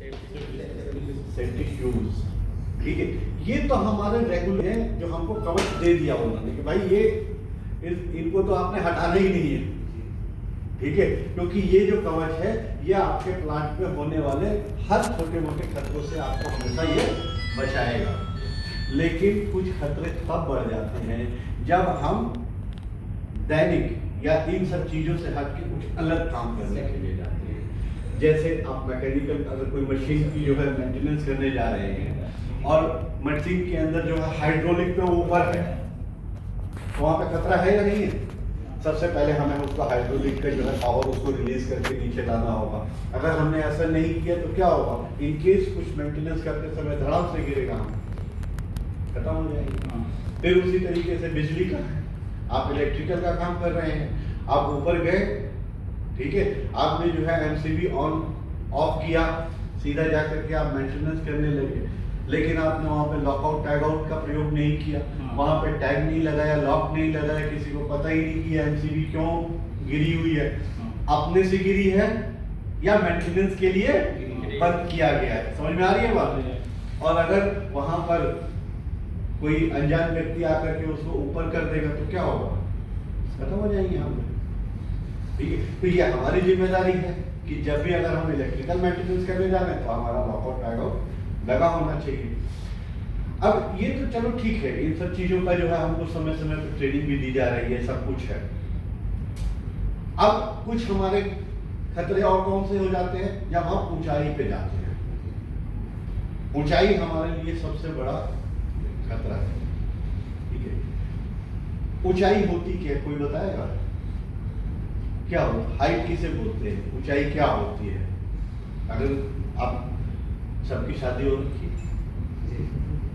Safety shoes, ठीक है। ये तो हमारे रेगुलर हैं जो हमको कवच दे दिया उन्होंने कि भाई ये इनको तो आपने हटाना ही नहीं है, ठीक है, क्योंकि ये जो कवच है ये आपके प्लांट में होने वाले हर छोटे मोटे खतरों से आपको हमेशा ये बचाएगा। लेकिन कुछ खतरे तब बढ़ जाते हैं जब हम दैनिक या इन सब चीजों से हट के कुछ अलग काम करने के लिए जाते हैं। जैसे आप मैकेनिकल अगर कोई मशीन की जो है मेंटेनेंस करने जा रहे हैं और मशीन के अंदर जो है हाइड्रोलिक पे ऊपर है, तो वहाँ पे खतरा है या नहीं है? सबसे पहले हमें उसका हाइड्रोलिक का जो है पावर उसको रिलीज करके नीचे लाना होगा। अगर हमने ऐसा नहीं किया तो क्या होगा, इन केस कुछ मेंटेनेंस करते समय धड़ाम से गिरेगा, खत्म हो जाएगी। फिर उसी तरीके से बिजली का, आप इलेक्ट्रिकल का काम कर रहे हैं, आप ऊपर गए, ठीक है, आपने जो है एमसीबी ऑन ऑफ किया, सीधा जा करके आप मेंटेनेंस करने लगे, लेकिन आपने वहाँ पे लॉकआउट टैग आउट का प्रयोग नहीं किया, वहाँ पे टैग नहीं लगाया, लॉक नहीं लगाया, किसी को पता ही नहीं कि एमसीबी क्यों गिरी हुई है, अपने से गिरी है या मेंटेनेंस के लिए बंद किया गया है। समझ में आ रही है बात? और अगर वहाँ पर कोई अनजान व्यक्ति आकर के उसको ऊपर कर देगा तो क्या होगा, खत्म हो जाएंगे हम, ठीक है। तो ये हमारी जिम्मेदारी है कि जब भी अगर हम इलेक्ट्रिकल मेंटेनेंस करने जा रहे हैं तो हमारा लॉकआउट टैग आउट लगा होना चाहिए। अब ये तो चलो ठीक है, इन सब चीजों का जो है हमको समय समय पर ट्रेनिंग भी दी जा रही है, सब कुछ है। अब कुछ हमारे खतरे और कौन से हो जाते हैं जब हम ऊंचाई पे जाते हैं। ऊंचाई हमारे लिए सबसे बड़ा खतरा है, ठीक है। ऊंचाई होती क्या, कोई बताएगा क्या हो? हाइट किसे बोलते हैं, ऊंचाई क्या होती है? अगर आप सबकी शादी हो रखी,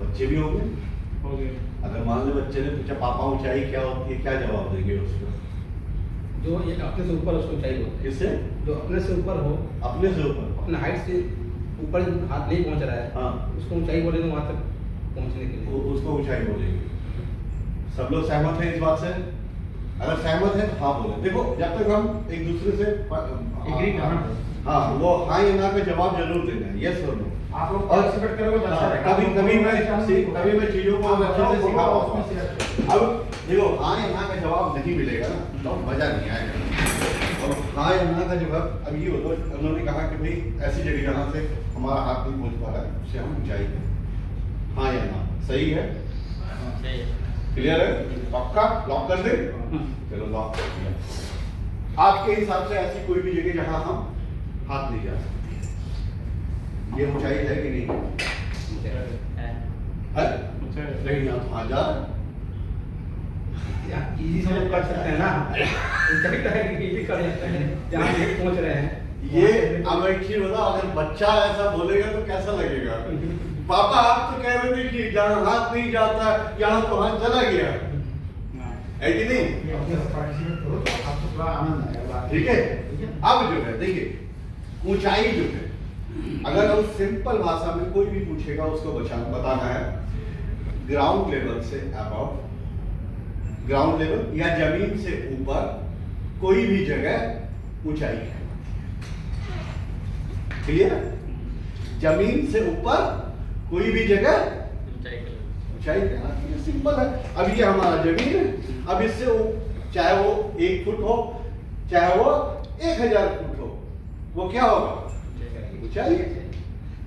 बच्चे भी हो गए, अगर मान लो बच्चे ने पूछा पापा ऊंचाई क्या होती है, क्या जवाब देंगे उसको? जो एक अपने से ऊपर उसको ऊंचाई बोलते हैं। किससे? जो अपने से ऊपर हो, अपने से ऊपर, अपने हाइट से ऊपर हाथ नहीं पहुंच रहा है, हाँ, उसको ऊंचाई बोले तो वहां तक पहुंचने के लिए उसको ऊंचाई बोलेंगे। सब लोग सहमत हैं इस बात से? अगर सहमत है तो हाँ बोले। देखो जब तक हम एक दूसरे से एग्री करना, हाँ, वो हाँ या ना का जवाब जरूर देना है, यस और नो। आप लोग और पार्टिसिपेट करोगे तो अच्छा रहेगा। कभी मैं चीजों को अच्छे से सिखा पाऊंगा। अब देखो हाँ या ना का जवाब नहीं मिलेगा ना तो मजा नहीं आएगा। और हाँ या ना का जवाब अब ये होता है, उन्होंने कहा कि भाई ऐसी जगह जहाँ से हमारा हाथ नहीं पहुँच पा रहा है उसे हम ऊंचाई दें, हाँ या ना सही है? क्लियर है? पक्का लॉक कर दे? चलो लॉक कर दिया। आपके हिसाब से ऐसी कोई भी जगह जहाँ हम हाथ नहीं जा सकते, ये ऊंचाई है कि नहीं है? लेकिन यहाँ तो जा इजी से लोग कर सकते हैं ना, ऊंचाई तो है कि इजी कर सकते हैं जहाँ भी पहुंच रहे हैं। ये अब एक चीज बताओ, अगर बच्चा ऐसा बोलेगा तो कैसा लगेगा? पापा आप तो कह रहे थे कि जहाँ हाथ नहीं जाता यहाँ तो हाथ चला गया है कि नहीं? ठीक है। अब जो है देखिए ऊंचाई जो है, अगर हम सिंपल भाषा में कोई भी पूछेगा उसको बताना है ग्राउंड लेवल से अबव, ग्राउंड लेवल या जमीन से ऊपर कोई भी जगह ऊंचाई है। क्लियर? जमीन से ऊपर कोई भी जगह ऊंचाई कहलाती है। सिंपल है। अब ये हमारा जमीन है, अब इससे चाहे वो 1 फुट हो चाहे वो 1000 फुट हो, वो क्या होगा? ऊंचाई।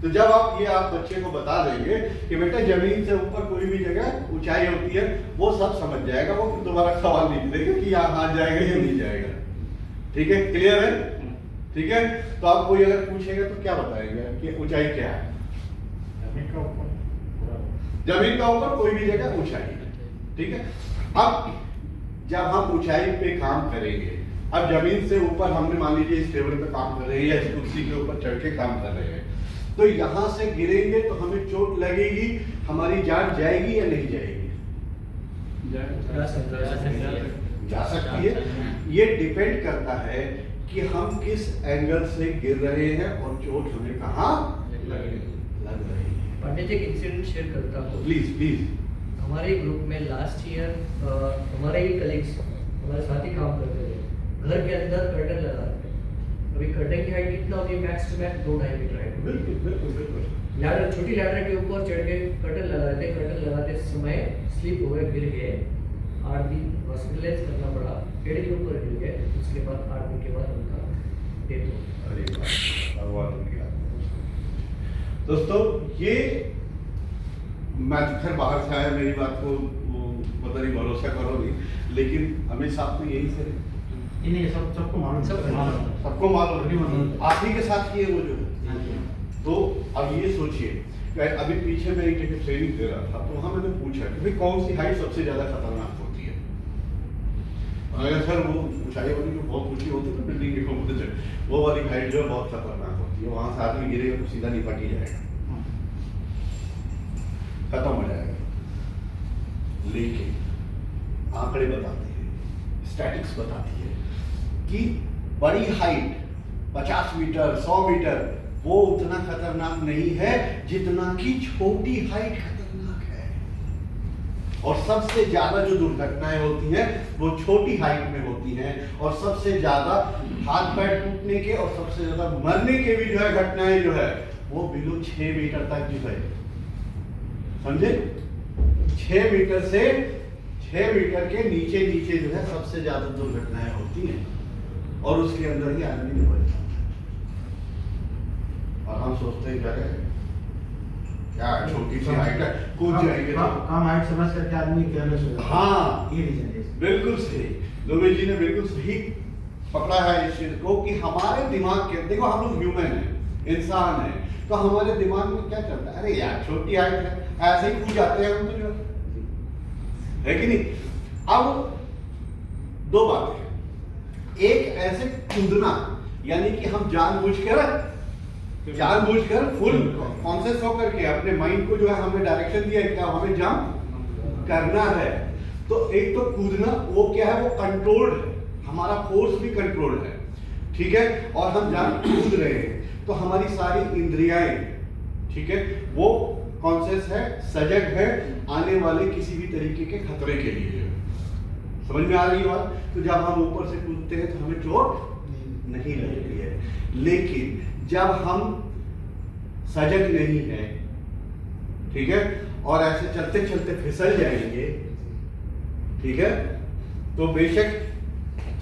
तो जब आप बच्चे को बता देंगे कि बेटा जमीन से ऊपर कोई भी जगह ऊंचाई होती है, वो सब समझ जाएगा, वो दोबारा सवाल नहीं करेगा कि यहाँ हाथ जाएगा या नहीं जाएगा। ठीक है? क्लियर है? ठीक है। तो आप कोई अगर पूछेगा तो क्या बताएगा कि ऊंचाई क्या है? जमीन का ऊपर कोई भी जगह ऊंचाई है। ठीक है। अब जब हम ऊंचाई पे काम करेंगे, अब जमीन से ऊपर हमने मान लीजिए इस टेबल पे काम कर रहे हैं या इस कुर्सी के ऊपर चढ़ के काम कर रहे हैं, तो यहां से गिरेंगे तो हमें चोट लगेगी, हमारी जान जाएगी या नहीं जाएगी? जा सकती है। ये डिपेंड करता है कि हम किस एंगल से गिर रहे हैं और चोट हमें कहाँ लग रही है। पंडित जी एक इंसिडेंट शेयर करता हूँ। Please please. हमारे ग्रुप में लास्ट ईयर हमारे ही कलीग्स हमारे साथ ही काम करते थे, घर के अंदर कर्टन लगा रहे थे। अभी कर्टन की हाइट कितना होती है? Max to max 2-2.5 metre height. बिल्कुल। लैडर, छोटी लैडर के ऊपर चढ़ के कर्टन लगाते समय स्लिप हो गए, गिर गए, 8 दिन हॉस्पिटलाइज करना पड़ा, पेड़ के ऊपर गिर गए, उसके बाद 8 दिन के बाद उनका डेथ हो गया। अरे भगवान उनकी आत्मा। दोस्तों ये मैं फिर बाहर से आया, मेरी बात को पता नहीं भरोसा करो नहीं, लेकिन अमित साहब तो यही से इन्हें सबको मालूम, सबको मालूम, आप ही के साथ किए वो जो है। तो अब ये सोचिए, अभी पीछे मैं एक जगह ट्रेनिंग दे रहा था, तो वहाँ मैंने पूछा कि भाई कौन सी हाइट सबसे ज्यादा खतरनाक होती है। अगर सर वो ऊंचाई वाली जो बहुत ऊंची होती है तो बिल्डिंग के ऊपर से वो वाली हाइट जो है बहुत खतरनाक होती है, वहां से आदमी गिरेगा तो सीधा निपट ही जाएगा, खत्म हो जाएगा। लेकिन आंकड़े बताते हैं, स्टैटिक्स बताती है कि बड़ी हाइट 50 मीटर 100 मीटर वो उतना खतरनाक नहीं है जितना कि छोटी हाइट खतरनाक है। और सबसे ज्यादा जो दुर्घटनाएं होती हैं वो छोटी हाइट में होती हैं, और सबसे ज्यादा हाथ पैर टूटने के और सबसे ज्यादा मरने के भी जो है घटनाएं जो है वो बिलो 6 मीटर तक जो है, समझे, 6 मीटर से 6 मीटर के नीचे नीचे जो है सबसे ज्यादा दुर्घटनाएं होती हैं, और उसके अंदर ही आदमी नहीं बढ़ जाता। और हम सोचते हैं क्या छोटी सी हाइट है, कूद जाएंगे तो कम हाइट समझ करके आदमी केयरलेस हो जाता है। हाँ, ये रीजन है। बिल्कुल सही, लोमे जी ने बिल्कुल सही पकड़ा है इस चीज को कि हमारे दिमाग के, देखो हम लोग ह्यूमन है, इंसान है, तो हमारे दिमाग में क्या चलता है, अरे यार छोटी हाइट है, ऐसे ही कूद जाते हैं हम तो जो है कि नहीं। अब दो बातें, एक ऐसे कूदना यानी कि हम जानबूझकर फुल कॉन्शियस होकर के अपने माइंड को जो है हमें डायरेक्शन दिया है क्या हमें जंप करना है, तो एक तो कूदना वो क्या है, वो कंट्रोल्ड है, हमारा फोर्स भी कंट्रोल्ड है, ठीक है, और हम जान कूद रहे हैं तो हमारी सारी इंद्रियाएं, ठीक है, वो कॉन्शियस है, सजग है आने वाले किसी भी तरीके के खतरे के लिए। समझ में आ रही है बात। तो जब हम ऊपर से कूदते हैं तो हमें चोट नहीं लगती है, लेकिन जब हम सजग नहीं है, ठीक है, और ऐसे चलते चलते फिसल जाएंगे, ठीक है, तो बेशक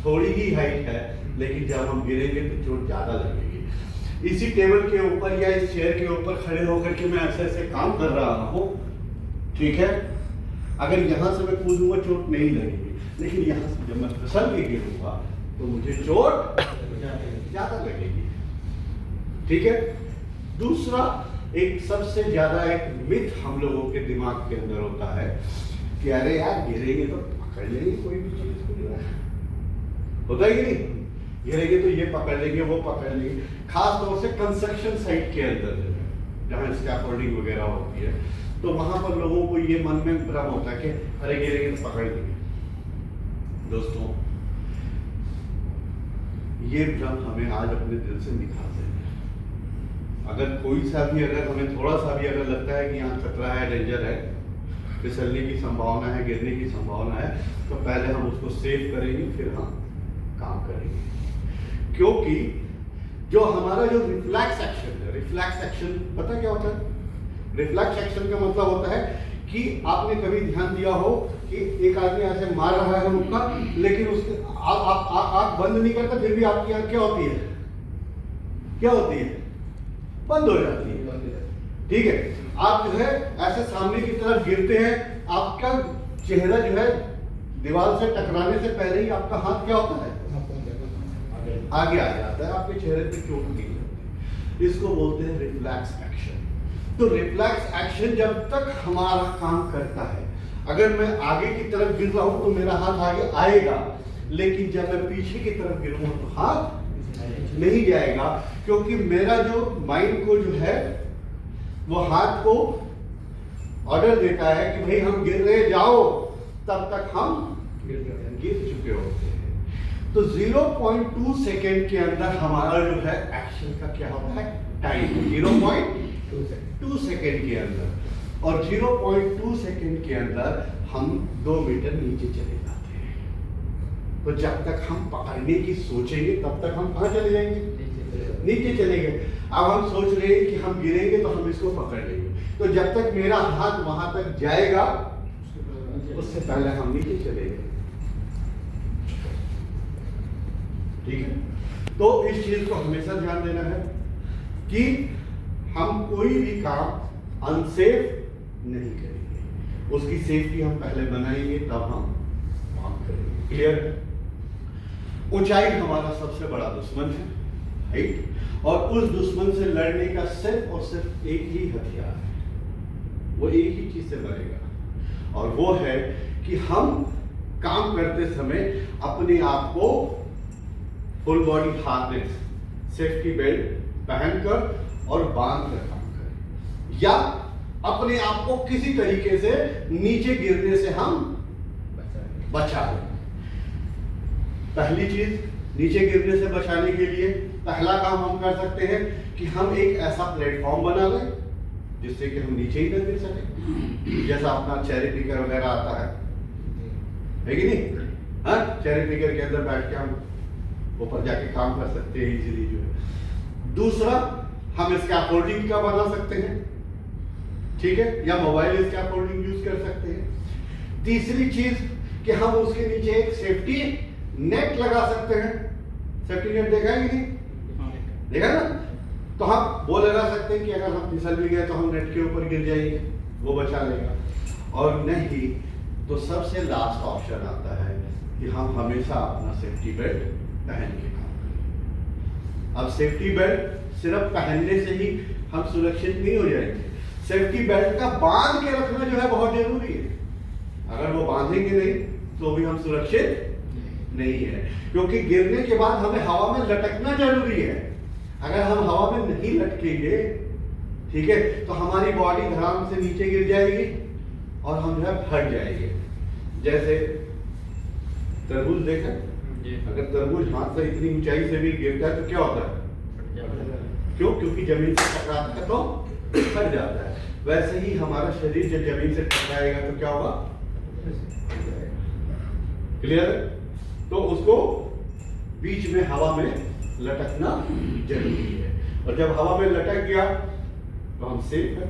थोड़ी ही हाइट है, लेकिन जब हम गिरेंगे तो चोट ज्यादा लगेगी। इसी टेबल के ऊपर या इस चेयर के ऊपर खड़े होकर के मैं ऐसे ऐसे काम कर रहा हूं, ठीक है, अगर यहां से मैं कूदूंगा चोट नहीं लगेगी, लेकिन यहां से जब मैं फिसल के गिरूंगा तो मुझे चोट ज्यादा लगेगी, ठीक है। दूसरा, एक सबसे ज्यादा एक मिथ हम लोगों के दिमाग के अंदर होता है कि अरे यार गिरेंगे तो पकड़ लेंगे कोई भी चीज को, होता है कि नहीं, गिरेंगे तो ये पकड़ लेंगे वो पकड़ लेंगे, खास तौर से कंस्ट्रक्शन साइट के अंदर जहाँ स्कैफोल्डिंग वगैरह होती है, तो वहां पर लोगों को ये मन में भ्रम होता है कि अरे गिरेंगे तो पकड़ लेंगे। दोस्तों, ये भ्रम हमें आज अपने दिल से निकाल देना है। अगर कोई सा भी, अगर हमें थोड़ा सा भी अगर लगता है कि यहाँ खतरा है, डेंजर है, फिसलने की संभावना है, गिरने की संभावना है, तो पहले हम उसको सेव करेंगे, फिर हम काम करेंगे। क्योंकि जो हमारा जो रिफ्लेक्स एक्शन है, रिफ्लेक्स एक्शन पता क्या होता है? रिफ्लेक्स एक्शन का मतलब होता है कि आपने कभी ध्यान दिया हो कि एक आदमी ऐसे मार रहा है मुक्का, लेकिन उसके आंख बंद नहीं करता, फिर भी आपकी आंख क्या होती है, क्या होती है, बंद हो जाती है, ठीक है। आप जो है ऐसे सामने की तरफ गिरते हैं, आपका चेहरा जो है दीवार से टकराने से पहले ही आपका हाथ क्या होता है, आगे आ जाता है, आपके चेहरे पे चोट नहीं लगती। इसको बोलते हैं रिफ्लेक्स एक्शन। तो रिफ्लेक्स एक्शन जब तक हमारा काम करता है, अगर मैं आगे की तरफ गिर रहा हूं तो मेरा हाथ आगे आएगा, लेकिन जब मैं पीछे की तरफ गिरूंगा तो हाथ नहीं जाएगा, क्योंकि मेरा जो माइंड को जो है वो हाथ को ऑर्डर देता है कि भाई हम गिर रहे, जाओ, तब तक हम गिर चुके होते हैं। तो 0.2 सेकेंड के अंदर हमारा जो है एक्शन का क्या होता है, टाइम 0.2 सेकेंड के अंदर, और 0.2 सेकेंड के अंदर हम 2 मीटर नीचे चले जाते हैं। तो जब तक हम पकड़ने की सोचेंगे तब तक हम कहाँ चले जाएंगे, नीचे चले गए। अब हम सोच रहे हैं कि हम हम गिरेंगे तो हम इसको पकड़ लेंगे। तो जब तक मेरा हाथ वहां तक जाएगा उससे पहले हम नीचे चलेंगे। ठीक है, तो इस चीज को हमेशा ध्यान देना है कि हम कोई भी काम अनसेफ नहीं करेंगे, उसकी सेफ्टी हम पहले बनाएंगे तब हम काम करेंगे। क्लियर है? ऊंचाई हमारा सबसे बड़ा दुश्मन है, राइट? और उस दुश्मन से लड़ने का सिर्फ और सिर्फ एक ही हथियार है, वो एक ही चीज से लड़ेगा, और वो है कि हम काम करते समय अपने आप को full body harness, safety belt पहनकर और बांध कर काम करें, या अपने आप को किसी तरीके से नीचे गिरने से हम बचा लें। पहली चीज, नीचे गिरने से बचाने के लिए पहला काम हम कर सकते हैं कि हम एक ऐसा प्लेटफॉर्म बना लें जिससे कि हम नीचे ही न गिर सकें। जैसा अपना चेरी पिकर वगैरह आता है कि नहीं? हाँ, चेरी पिकर के अंदर बैठ के हम ऊपर जाके काम कर सकते हैं इजीली जो है। दूसरा, हम स्कैफोल्डिंग का बना सकते हैं, ठीक है, या मोबाइल स्कैफोल्डिंग यूज कर सकते हैं। तीसरी चीज कि हम उसके नीचे एक सेफ्टी नेट लगा सकते हैं। सेफ्टी नेट देखा है कि नहीं? देखा ना? तो हम वो लगा सकते हैं कि अगर हम फिसल भी गए तो हम नेट के ऊपर गिर जाएंगे, वो बचा लेगा। और नहीं तो सबसे लास्ट ऑप्शन आता है कि हम हमेशा अपना सेफ्टी बेल्ट पहन के काम करें। अब सेफ्टी बेल्ट सिर्फ पहनने से ही हम सुरक्षित नहीं हो जाएंगे, सेफ्टी बेल्ट का बांध के रखना जो है बहुत जरूरी है। अगर वो बांधेंगे नहीं तो भी हम सुरक्षित नहीं है, क्योंकि गिरने के बाद हमें हवा में लटकना जरूरी है। अगर हम हवा में नहीं लटकेंगे, ठीक है, तो हमारी बॉडी धड़ाम से नीचे गिर जाएगी और हम जो है फट जाएंगे। जैसे तरबूज देखा, अगर तरबूज हाथ से इतनी ऊंचाई से भी गिरता है तो क्या होता है? क्यों? क्योंकि जमीन से टकराता है तो फट जाता है। वैसे ही हमारा शरीर जब जमीन से टकराएगा तो क्या होगा? क्लियर? तो उसको बीच में हवा में लटकना जरूरी है, और जब हवा में लटक गया तो हम सेफ है,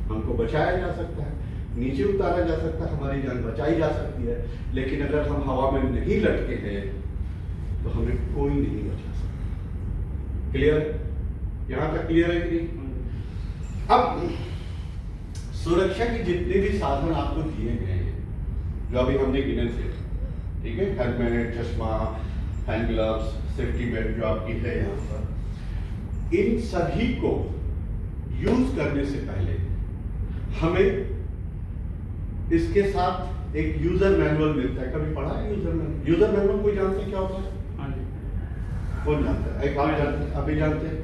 हमको बचाया जा सकता है, नीचे उतारा जा सकता है, हमारी जान बचाई जा सकती है। लेकिन अगर हम हवा में नहीं लटके हैं तो हमें कोई नहीं बचा सकता। क्लियर? यहां तक क्लियर है कि नहीं? अब सुरक्षा के जितने भी साधन आपको दिए गए हैं, जो अभी हमने गिने थे, ठीक है, हेलमेट, चश्मा, हैंड ग्लव्स, सेफ्टी बेल्ट जो आपकी है यहाँ पर, इन सभी को यूज करने से पहले हमें इसके साथ एक यूजर मैनुअल मिलता है। कभी पढ़ा है यूजर मैनुअल? यूजर मैनुअल कोई जानते हैं क्या होता है? कौन जानता है? एक आप जानते हैं, अभी जानते हैं,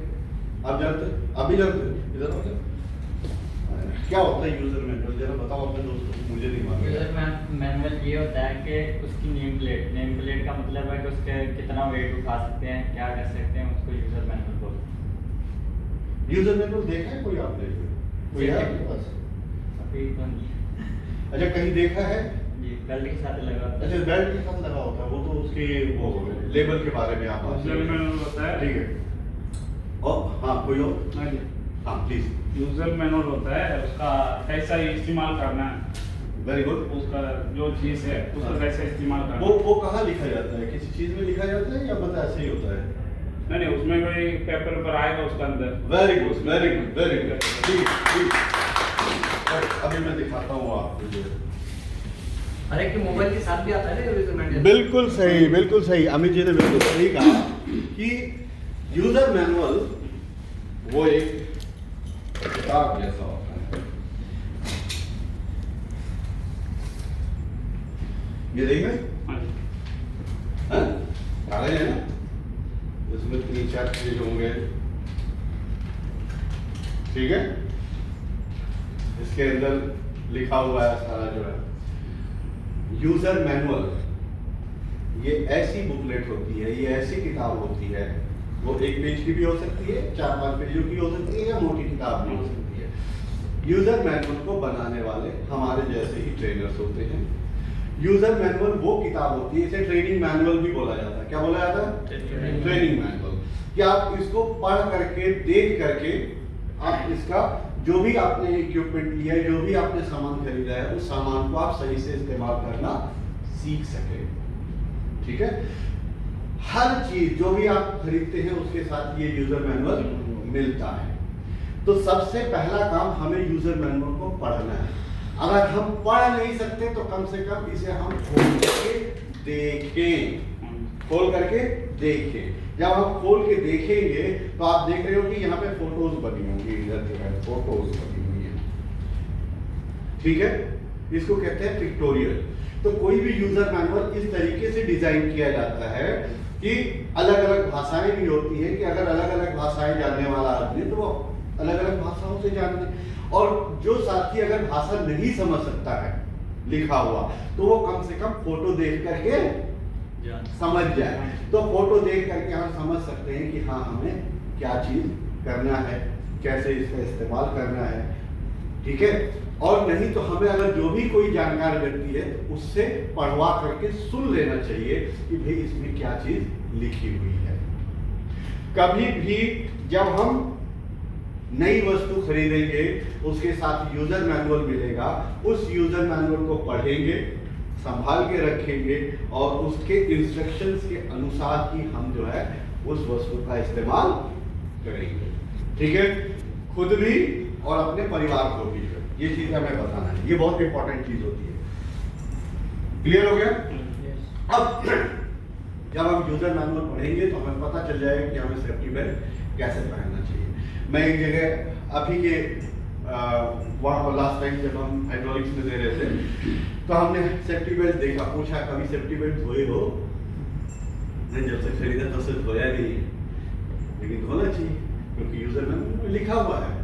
आप जानते हैं, अभी जानते हैं, इधर होते हैं। क्या होता है यूजर मैनुअल? जरा बताओ अपने दोस्तों को, मुझे नहीं मालूम। यूजर मैनुअल ये होता है कि उसकी नेम प्लेट का मतलब है कि उसके कितना वेट उठा सकते हैं, क्या कर सकते हैं, उसको यूजर मैनुअल बोलते हैं। यूजर मैनुअल देखा है कोई आपने? कोई है आपके पास? अभी तो नहीं। अच्छा, कहीं देखा है? जी, बेल्ट के साथ लगा होता है। अच्छा, बेल्ट के साथ लगा होता है, वो तो उसके वो लेबल के बारे में आप बात यूजर मैनुअल होता है, ठीक है। और हाँ, कोई और? हाँ प्लीज। यूजर मैनुअल होता है, उसका कैसा इस्तेमाल करना है, वेरी गुड। उसका जो चीज है उसका हाँ। कैसे इस्तेमाल करना वो कहाँ लिखा जाता है? किसी चीज में लिखा जाता है या बता ऐसे ही होता है? नहीं, उसमें कोई पेपर पर आएगा उसका अंदर। Very good, very good, very good. ठीक ठीक। अभी मैं दिखाता हूँ आपको जो हर एक के मोबाइल के साथ भी आता है ना यूजर मैनुअल। बिल्कुल सही, बिल्कुल सही। अमित जी ने बिल्कुल सही कहा कि यूजर मैनुअल वो एक किताब जैसा होता है। ये देखिए, हाँ जी। कागज है ना, इसमें 3-4 पेज होंगे, ठीक है। इसके अंदर लिखा हुआ है सारा जो है यूजर मैनुअल। ये ऐसी बुकलेट होती है, ये ऐसी किताब होती है, वो 1 पेज की भी हो सकती है, 4-5 पेजों की हो सकती है, या मोटी किताब भी हो सकती है। यूजर मैनुअल को बनाने वाले हमारे जैसे ही ट्रेनर्स होते हैं। यूजर मैनुअल वो किताब होती है, इसे ट्रेनिंग मैनुअल भी बोला जाता है। क्या बोला जाता है? Training manual. कि आप इसको पढ़ करके, देख करके आप इसका जो भी आपने इक्विपमेंट लिया है, जो भी आपने सामान खरीदा है, उस सामान को आप सही से इस्तेमाल करना सीख सके। ठीक है, हर चीज जो भी आप खरीदते हैं उसके साथ ये यूजर मैनुअल मिलता है। तो सबसे पहला काम हमें यूजर मैनुअल को पढ़ना है। अगर हम पढ़ नहीं सकते तो कम से कम इसे हम खोल करके देखें, खोल करके देखें। जब हम खोल के देखेंगे तो आप देख रहे हो कि यहाँ पे फोटोज बनी होंगी, इधर जो है फोटोज बनी हुई है। ठीक है, इसको कहते हैं पिक्टोरियल। तो कोई भी यूजर मैनुअल इस तरीके से डिजाइन किया जाता है कि अलग अलग भाषाएं भी होती है, कि अगर अलग अलग भाषाएं जानने वाला आदमी तो वो अलग अलग भाषाओं से जान ले, और जो साथी अगर भाषा नहीं समझ सकता है लिखा हुआ तो वो कम से कम फोटो देख करके समझ जाए। तो फोटो देख करके हम समझ सकते हैं कि हाँ हमें क्या चीज करना है, कैसे इसका इस्तेमाल करना है। ठीक है, और नहीं तो हमें अगर जो भी कोई जानकार व्यक्ति है उससे पढ़वा करके सुन लेना चाहिए कि भाई इसमें क्या चीज लिखी हुई है। कभी भी जब हम नई वस्तु खरीदेंगे उसके साथ यूजर मैनुअल मिलेगा, उस यूजर मैनुअल को पढ़ेंगे, संभाल के रखेंगे और उसके इंस्ट्रक्शंस के अनुसार ही हम जो है उस वस्तु का इस्तेमाल करेंगे। ठीक है, खुद भी और अपने परिवार को भी ये चीज हमें बताना है, ये बहुत इंपॉर्टेंट चीज होती है। क्लियर हो गया? अब जब हम यूजर मैनुअल पढ़ेंगे तो हमें पता चल जाएगा कि हमें सेफ्टी बेल्ट कैसे पहनना चाहिए। मैं एक जगह अभी के वहाँ पर लास्ट टाइम जब हम हाइड्रोलिक्स में दे रहे थे तो हमने सेफ्टी बेल्ट देखा, पूछा कभी सेफ्टी बेल्ट धोए हो? नहीं, जब से खरीदा तब से धोया नहीं है, लेकिन धोना चाहिए क्योंकि यूजर मैनुअल में लिखा हुआ है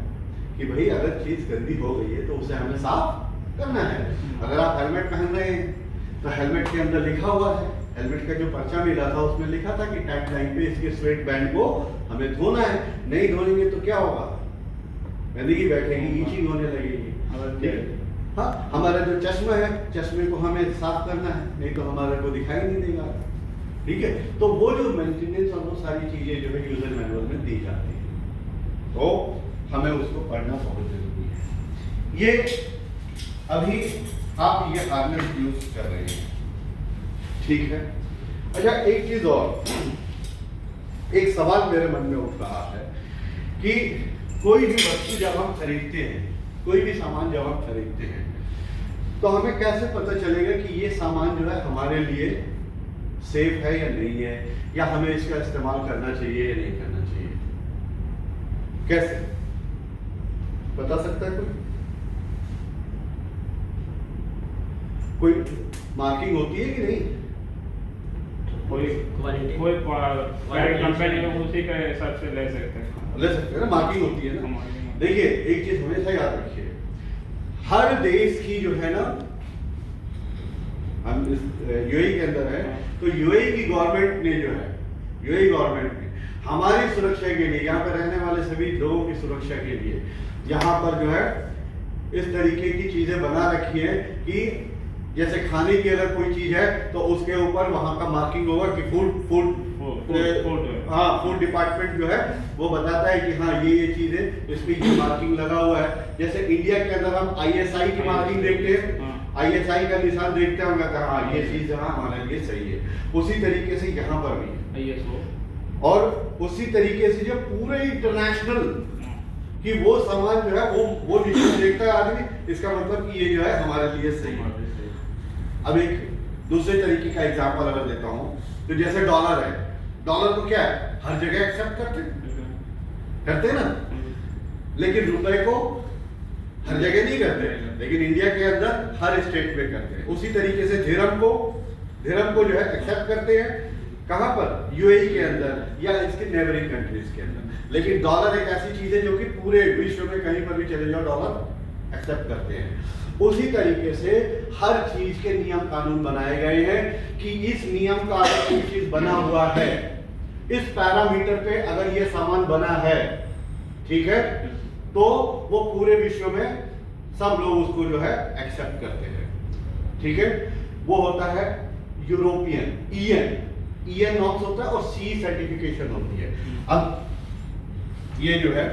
कि भाई अगर चीज गंदी हो गई है तो उसे हमें साफ करना है। अगर आप हेलमेट पहन रहे हैं तो हेलमेट के अंदर लिखा हुआ है, हेलमेट का जो पर्चा मिला था उसमें लिखा था कि टैग लाइन पे इसके स्वेट बैंड को हमें धोना है। नहीं धोएंगे तो क्या होगा? गंदगी बैठेगी, ईचिंग होने लगेगी। हाँ, हमारा जो चश्मा है, चश्मे को हमें साफ करना है, नहीं तो हमारे को दिखाई नहीं देगा। ठीक है, तो वो जो मेंटेनेंस और वो सारी चीजें जो है यूजर मैनुअल में दी जाती है, तो हमें उसको पढ़ना बहुत जरूरी है। ये अभी आप ये हार्नेस यूज कर रहे हैं, ठीक है। अच्छा, एक चीज और, एक सवाल मेरे मन में उठ रहा है कि कोई भी वस्तु जब हम खरीदते हैं, कोई भी सामान जब हम खरीदते हैं तो हमें कैसे पता चलेगा कि ये सामान जो है हमारे लिए सेफ है या नहीं है, या हमें इसका इस्तेमाल करना चाहिए या नहीं करना चाहिए? कैसे बता सकता है कोई मार्किंग होती है कि नहीं? कोई कंपनी में उसी के हिसाब से ले सकते हैं ना, मार्किंग होती है ना। देखिए, एक चीज हमेशा याद रखिए, हर देश की जो है ना, हम यूएई के अंदर है तो यूएई की गवर्नमेंट ने जो है, यूएई गवर्नमेंट ने हमारी सुरक्षा के लिए, यहाँ पर रहने वाले सभी लोगों की सुरक्षा के लिए यहाँ पर जो है इस तरीके की चीजें बना रखी है कि जैसे खाने की अगर कोई चीज है तो उसके ऊपर वहां का मार्किंग होगा कि फूड डिपार्टमेंट जो है वो बताता है कि हाँ ये चीज है, इस पे ये मार्किंग लगा हुआ है। जैसे इंडिया के अंदर हम आईएसआई की मार्किंग देखते हैं, आईएसआई का निशान देखते हैं, हम हाँ ये चीज हाँ हमारे लिए सही है। उसी तरीके से यहाँ पर भी ISO, और उसी तरीके से जो पूरे इंटरनेशनल कि वो सामान जो है वो निशान देखता है आदमी, इसका मतलब कि ये जो है हमारे लिए सही है। अब एक दूसरे तरीके का एग्जांपल अगर देता हूं तो जैसे डॉलर है, डॉलर को क्या है हर जगह एक्सेप्ट करते हैं ना, लेकिन रुपए को हर जगह नहीं करते, लेकिन इंडिया के अंदर हर स्टेट में करते हैं। उसी तरीके से धर्म को जो है एक्सेप्ट करते हैं, कहां पर? यूएई के अंदर या इसके नेबरिंग कंट्रीज के अंदर। लेकिन डॉलर एक ऐसी चीज है जो कि पूरे विश्व में कहीं पर भी चले जाओ डॉलर एक्सेप्ट करते हैं। उसी तरीके से हर चीज के नियम कानून बनाए गए हैं कि इस नियम का अगर कोई चीज बना हुआ है, इस पैरामीटर पे अगर ये सामान बना है, ठीक है, तो वो पूरे विश्व में सब लोग उसको जो है एक्सेप्ट करते हैं। ठीक है, वो होता है यूरोपियन ईएन नॉर्म्स होता है और सी सर्टिफिकेशन होती है। अब ये जो है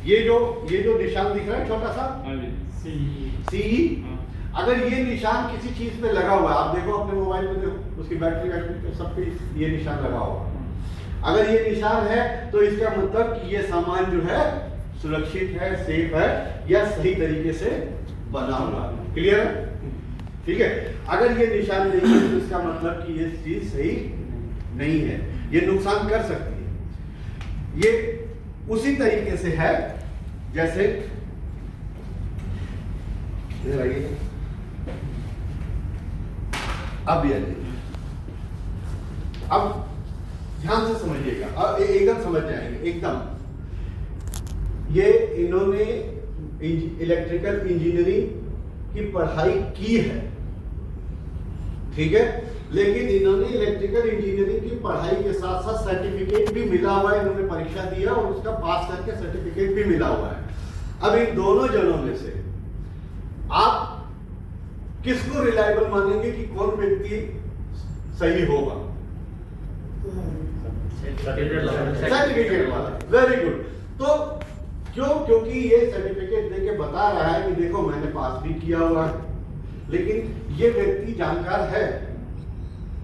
ये जो निशान दिख रहा है छोटा सा हाँ जी CE, अगर ये निशान किसी चीज पे लगा हुआ है, आप देखो अपने मोबाइल पे देखो, उसकी बैटरी पे सब पे ये निशान लगा हुआ है। अगर ये निशान है तो इसका मतलब कि ये सामान जो है सुरक्षित है, सेफ है या सही तरीके से बना हुआ है। क्लियर है? ठीक है। अगर ये निशान नहीं है तो इसका मतलब कि ये चीज सही नहीं है, ये नुकसान कर सकती है। ये उसी तरीके से है जैसे अब ये अब ध्यान से समझिएगा, अब एकदम समझ जाएंगे एकदम। ये इन्होंने इलेक्ट्रिकल इंजीनियरिंग की पढ़ाई की है, ठीक है, लेकिन इन्होंने इलेक्ट्रिकल इंजीनियरिंग की पढ़ाई के साथ साथ सर्टिफिकेट भी मिला हुआ है, इन्होंने परीक्षा दिया और उसका पास करके सर्टिफिकेट भी मिला हुआ है। अब इन दोनों जनों में से आप किसको रिलायबल मानेंगे कि कौन व्यक्ति सही होगा? सर्टिफिकेट वाला। Very good. तो क्यों? क्योंकि ये सर्टिफिकेट देके बता रहा है कि देखो मैंने पास भी किया हुआ है, लेकिन ये व्यक्ति जानकार है,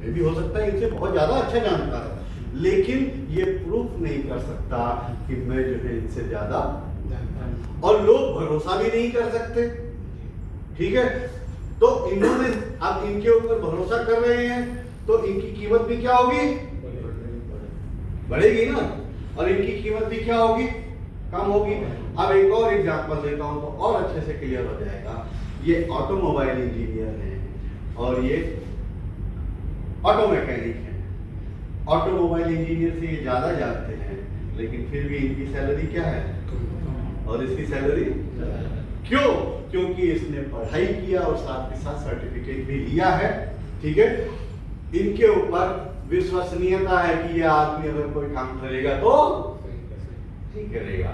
ये भी हो सकता है इनसे बहुत ज्यादा अच्छा जानकार है, लेकिन ये प्रूफ नहीं कर सकता कि मैं जो है इनसे ज्यादा, और लोग भरोसा भी नहीं कर सकते, ठीक है। तो इन्होंने अब इनके ऊपर भरोसा कर रहे हैं तो इनकी कीमत भी क्या होगी? बढ़ेगी ना, और इनकी कीमत भी क्या होगी? कम होगी। अब एक और एग्जांपल देता हूं तो और अच्छे से क्लियर हो जाएगा। ये ऑटोमोबाइल इंजीनियर हैं और ये ऑटो मैकेनिक हैं। ऑटोमोबाइल इंजीनियर से ये ज्यादा जानते हैं, लेकिन फिर भी इनकी सैलरी क्या है और इसकी सैलरी क्यों? क्योंकि इसने पढ़ाई किया और साथ के साथ सर्टिफिकेट भी लिया है, ठीक है। इनके ऊपर विश्वसनीयता है कि ये आदमी अगर कोई काम करेगा तो ठीक करेगा,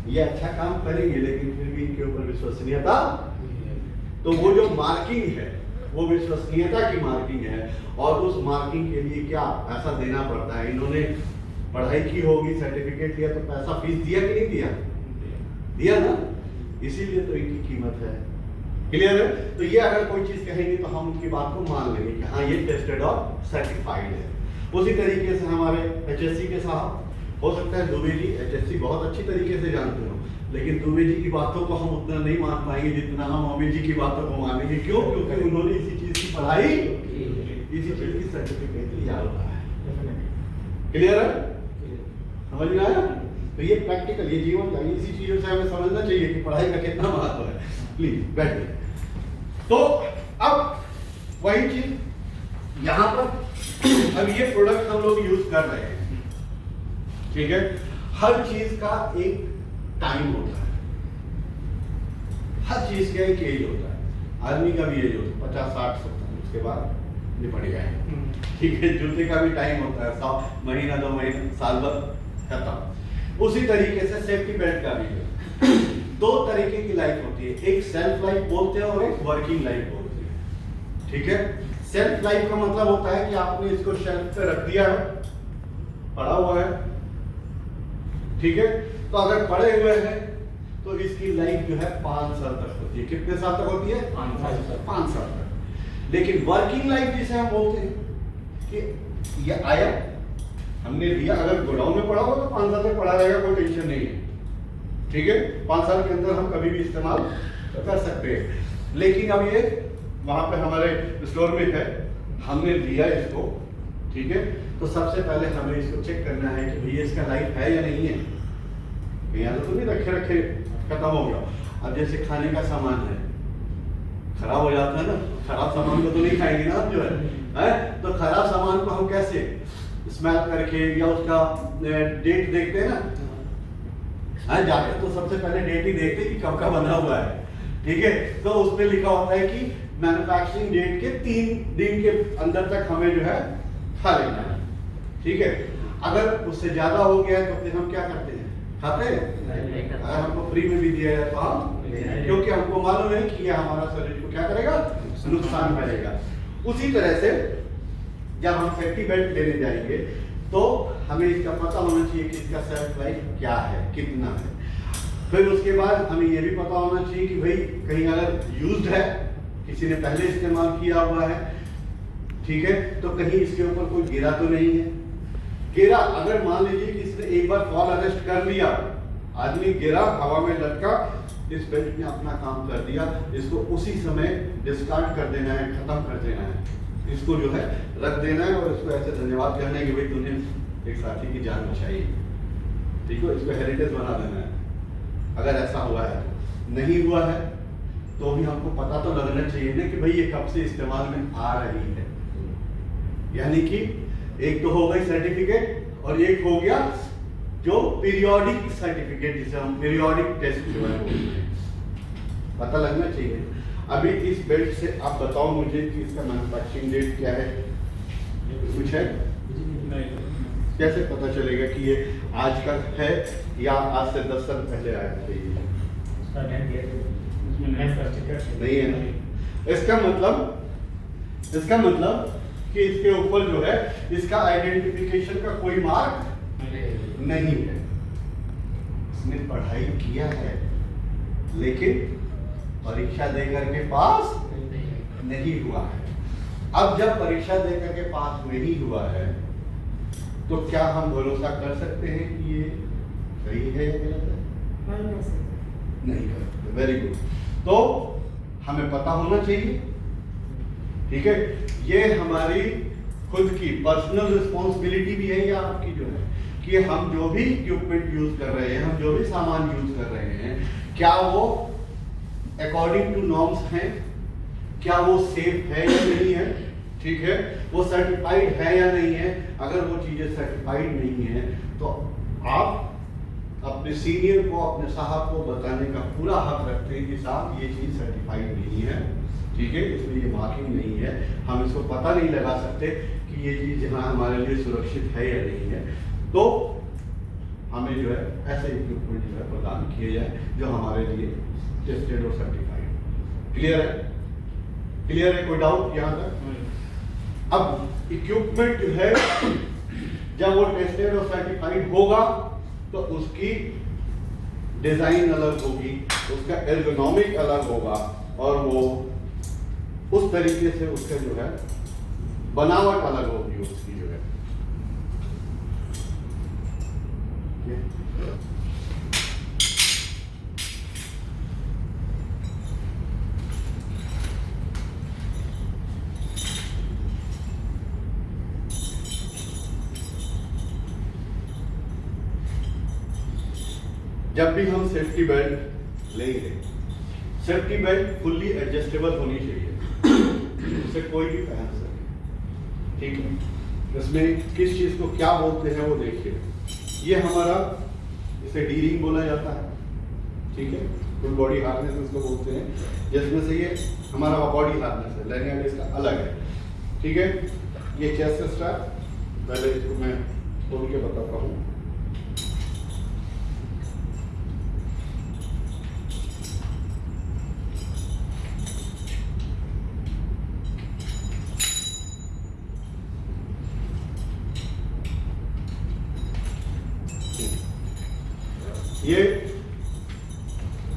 ये अच्छा काम करेंगे, लेकिन फिर भी इनके ऊपर विश्वसनीयता, तो वो जो मार्किंग है वो विश्वसनीयता की मार्किंग है, और उस मार्किंग के लिए क्या पैसा देना पड़ता है। इन्होंने पढ़ाई की होगी, सर्टिफिकेट लिया, तो पैसा फीस दिया कि नहीं दिया? दिया ना, इसीलिए तो इनकी कीमत है। क्लियर है? तो ये अगर कोई चीज कहेंगे तो हम उनकी बात को मान लेंगे कि हाँ ये टेस्टेड और सर्टिफाइड है। उसी तरीके से हमारे HSC के साहब, हो सकता है दुबे जी HSC बहुत अच्छी तरीके से जानते हो, लेकिन दुबे जी की बातों को हम उतना नहीं मान पाएंगे जितना हम अमित जी की बातों को मानेंगे। क्यों? क्योंकि उन्होंने इसी चीज की पढ़ाई, इसी चीज की सर्टिफिकेट लिया हुआ है। क्लियर है? समझ में आया? तो ये प्रैक्टिकल, ये जीवन का, इसी चीजों से हमें समझना चाहिए कि पढ़ाई का कितना महत्व है। प्लीज बैठिए। तो अब वही चीज यहाँ पर, अब ये प्रोडक्ट हम लोग यूज कर रहे हैं, ठीक है। हर चीज का एक टाइम होता है, हर चीज का एक एज होता है। आदमी का भी एज होता है 50, 60, 70, उसके बाद निपट गया है, ठीक है। जूते का भी टाइम होता है, 100 महीना, 2 महीना, साल भर, खत्म। उसी तरीके से सेफ्टी बेल्ट का भी है। 2 तरीके की लाइफ होती है, एक सेल्फ लाइफ बोलते हैं और एक वर्किंग लाइफ बोलते हैं, ठीक है। सेल्फ लाइफ का मतलब होता है कि आपने इसको शेल्फ पे रख दिया है, पड़ा हुआ है, ठीक है। तो अगर पड़े हुए हैं तो इसकी लाइफ जो है 5 साल तक होती है। कितने साल तक होती है? 5 साल तक। लेकिन वर्किंग लाइफ जिसे हम बोलते हैं कि ये आया, हमने लिया, अगर गोडाउन में पड़ा होगा तो 5 साल तक पड़ा रहेगा, कोई टेंशन नहीं है, ठीक है। 5 साल के अंदर हम कभी भी इस्तेमाल कर सकते हैं। लेकिन अब ये वहां पे हमारे स्टोर में है, हमने लिया इसको, ठीक है। तो सबसे पहले हमें इसको चेक करना है कि भैया इसका लाइफ है या नहीं है। यहाँ तो नहीं रखे खत्म हो गया। अब जैसे खाने का सामान है, खराब हो जाता है ना, खराब सामान को तो नहीं खाएंगे ना हम, जो है तो खराब सामान को हम कैसे स्मेल करके या उसका डेट देखते हैं ना, जाकर तो सबसे पहले डेट ही देखते हैं कि कब का बना हुआ है, ठीक है। तो उसमें लिखा होता है कि मैन्युफैक्चरिंग डेट के 3 दिन के अंदर तक हमें जो है खा लेना है, ठीक है। अगर उससे ज्यादा हो गया है तो फिर हम क्या करते हैं? खाते हैं। अगर हमको फ्री में भी दिया जाए तो हम, क्योंकि हमको मालूम है कि यह हमारा शरीर को क्या करेगा? नुकसान करेगा। उसी तरह से जब हम सेफ्टी बेल्ट लेने जाएंगे तो हमें इसका पता होना चाहिए कि इसका सेल्फ लाइफ क्या है, कितना है। फिर उसके बाद हमें ये भी पता होना चाहिए कि भाई कहीं अगर यूज्ड है, किसी ने पहले इस्तेमाल किया हुआ है, ठीक है, तो कहीं इसके ऊपर कोई गिरा तो नहीं है। गिरा अगर मान लीजिए कि इसने एक बार फॉल अरेस्ट कर लिया, आदमी गिरा, हवा में लटका, इस बेल्ट ने अपना काम कर दिया, इसको उसी समय डिस्कार्ड कर देना है, खत्म कर देना है, इसको जो है रख देना है और इसको ऐसे धन्यवाद कहना है कि भाई तूने एक साथी की जान बचाई, ठीक है, इसको हेरिटेज बना देना है। अगर ऐसा हुआ है तो, नहीं हुआ है तो भी हमको पता तो लगना चाहिए ना कि भाई ये कब से इस्तेमाल में आ रही है। यानी कि एक तो हो गई सर्टिफिकेट और एक हो गया जो पीरियोडिक सर्टिफिकेट, जिसे हम पीरियोडिक टेस्ट जो है पता लगना चाहिए। अभी इस बेल्ट से आप बताओ मुझे कि इसका मैन्युफैक्चरिंग डेट क्या है, कुछ है? कैसे पता चलेगा कि ये आज का है या आज से 10 साल पहले आया था? नहीं है ना। इसका मतलब कि इसके ऊपर जो है इसका आइडेंटिफिकेशन का कोई मार्क नहीं है। इसने पढ़ाई किया है लेकिन परीक्षा देकर के पास नहीं हुआ है। अब जब परीक्षा देकर के पास नहीं हुआ है तो क्या हम भरोसा कर सकते हैं कि ये सही है या गलत है? नहीं कर सकते। Very good. तो हमें पता होना चाहिए, ठीक है, ये हमारी खुद की पर्सनल रिस्पॉन्सिबिलिटी भी है या आपकी जो है कि हम जो भी इक्विपमेंट यूज कर रहे हैं, हम जो भी सामान यूज कर रहे हैं, क्या वो अकॉर्डिंग टू नॉर्म्स हैं, क्या वो सेफ है या नहीं है, ठीक है, वो सर्टिफाइड है या नहीं है। अगर वो चीजें सर्टिफाइड नहीं है तो आप अपने सीनियर को, अपने साहब को बताने का पूरा हक रखते हैं कि साहब ये चीज सर्टिफाइड नहीं है, ठीक है, इसमें ये मार्किंग नहीं है, हम इसको पता नहीं लगा सकते कि ये चीज यहाँ हमारे लिए सुरक्षित है या नहीं है। तो हमें जो है ऐसे इक्विपमेंट जो है प्रदान किए जाए जो हमारे लिए टेस्टेड और सर्टिफाइड। क्लियर है? क्लियर है? कोई डाउट यहाँ तक? अब इक्विपमेंट जो है जब वो टेस्टेड और सर्टिफाइड होगा तो उसकी डिजाइन अलग होगी, उसका एर्गोनॉमिक अलग होगा और वो उस तरीके से उसका जो है बनावट अलग होगी उसकी जो है। जब भी हम सेफ्टी बेल्ट लेंगे, सेफ्टी बेल्ट फुल्ली एडजस्टेबल होनी चाहिए, उसे कोई भी पहन सके, ठीक है। इसमें किस चीज को क्या बोलते हैं वो देखिए। ये हमारा, इसे डी रिंग बोला जाता है, ठीक है, फुल बॉडी हार्नेस इसको बोलते हैं, जिसमें से ये हमारा बॉडी हार्नेस है, लैनियार्ड इसका अलग है, ठीक है। ये चेस्ट स्ट्रैप, पहले इसको मैं खोल के बताता हूँ। ये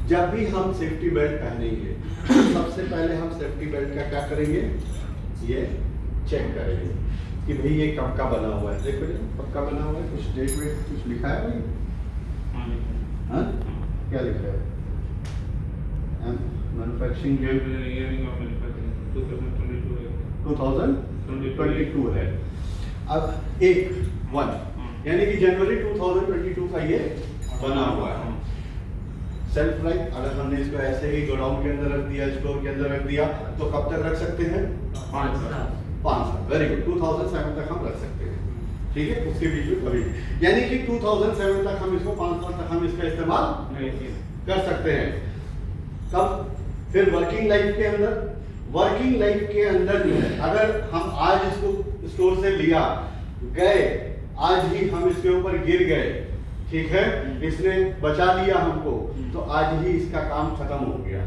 जब भी हम सेफ्टी बेल्ट पहनेंगे सबसे पहले हम सेफ्टी बेल्ट का क्या करेंगे, ये चेक करेंगे कि भाई ये कब का बना हुआ है। देखो कब का बना हुआ है, कुछ डेट वेट कुछ लिखा है भाई? हाँ, क्या लिखा है? मैन्युफैक्चरिंग डेट 2022 है। अब 1 यानी कि जनवरी 2022 का ये बना हुआ है। सेल्फ लाइफ, अगर हमने इसको ऐसे ही गोडाउन के अंदर रख दिया, स्टोर के अंदर रख दिया, तो कब तक रख सकते हैं? 5 साल। Very good. 2007 तक हम रख सकते हैं, ठीक है, उसके बीच में कभी, यानी कि 2007 तक हम इसको 5 साल तक हम इसका इस्तेमाल कर सकते हैं। कब? फिर वर्किंग लाइफ के अंदर, वर्किंग लाइफ के अंदर जो है अगर हम आज इसको स्टोर से लिया, गए, आज ही हम इसके ऊपर गिर गए, ठीक है, इसने बचा लिया हमको, तो आज ही इसका काम खत्म हो गया,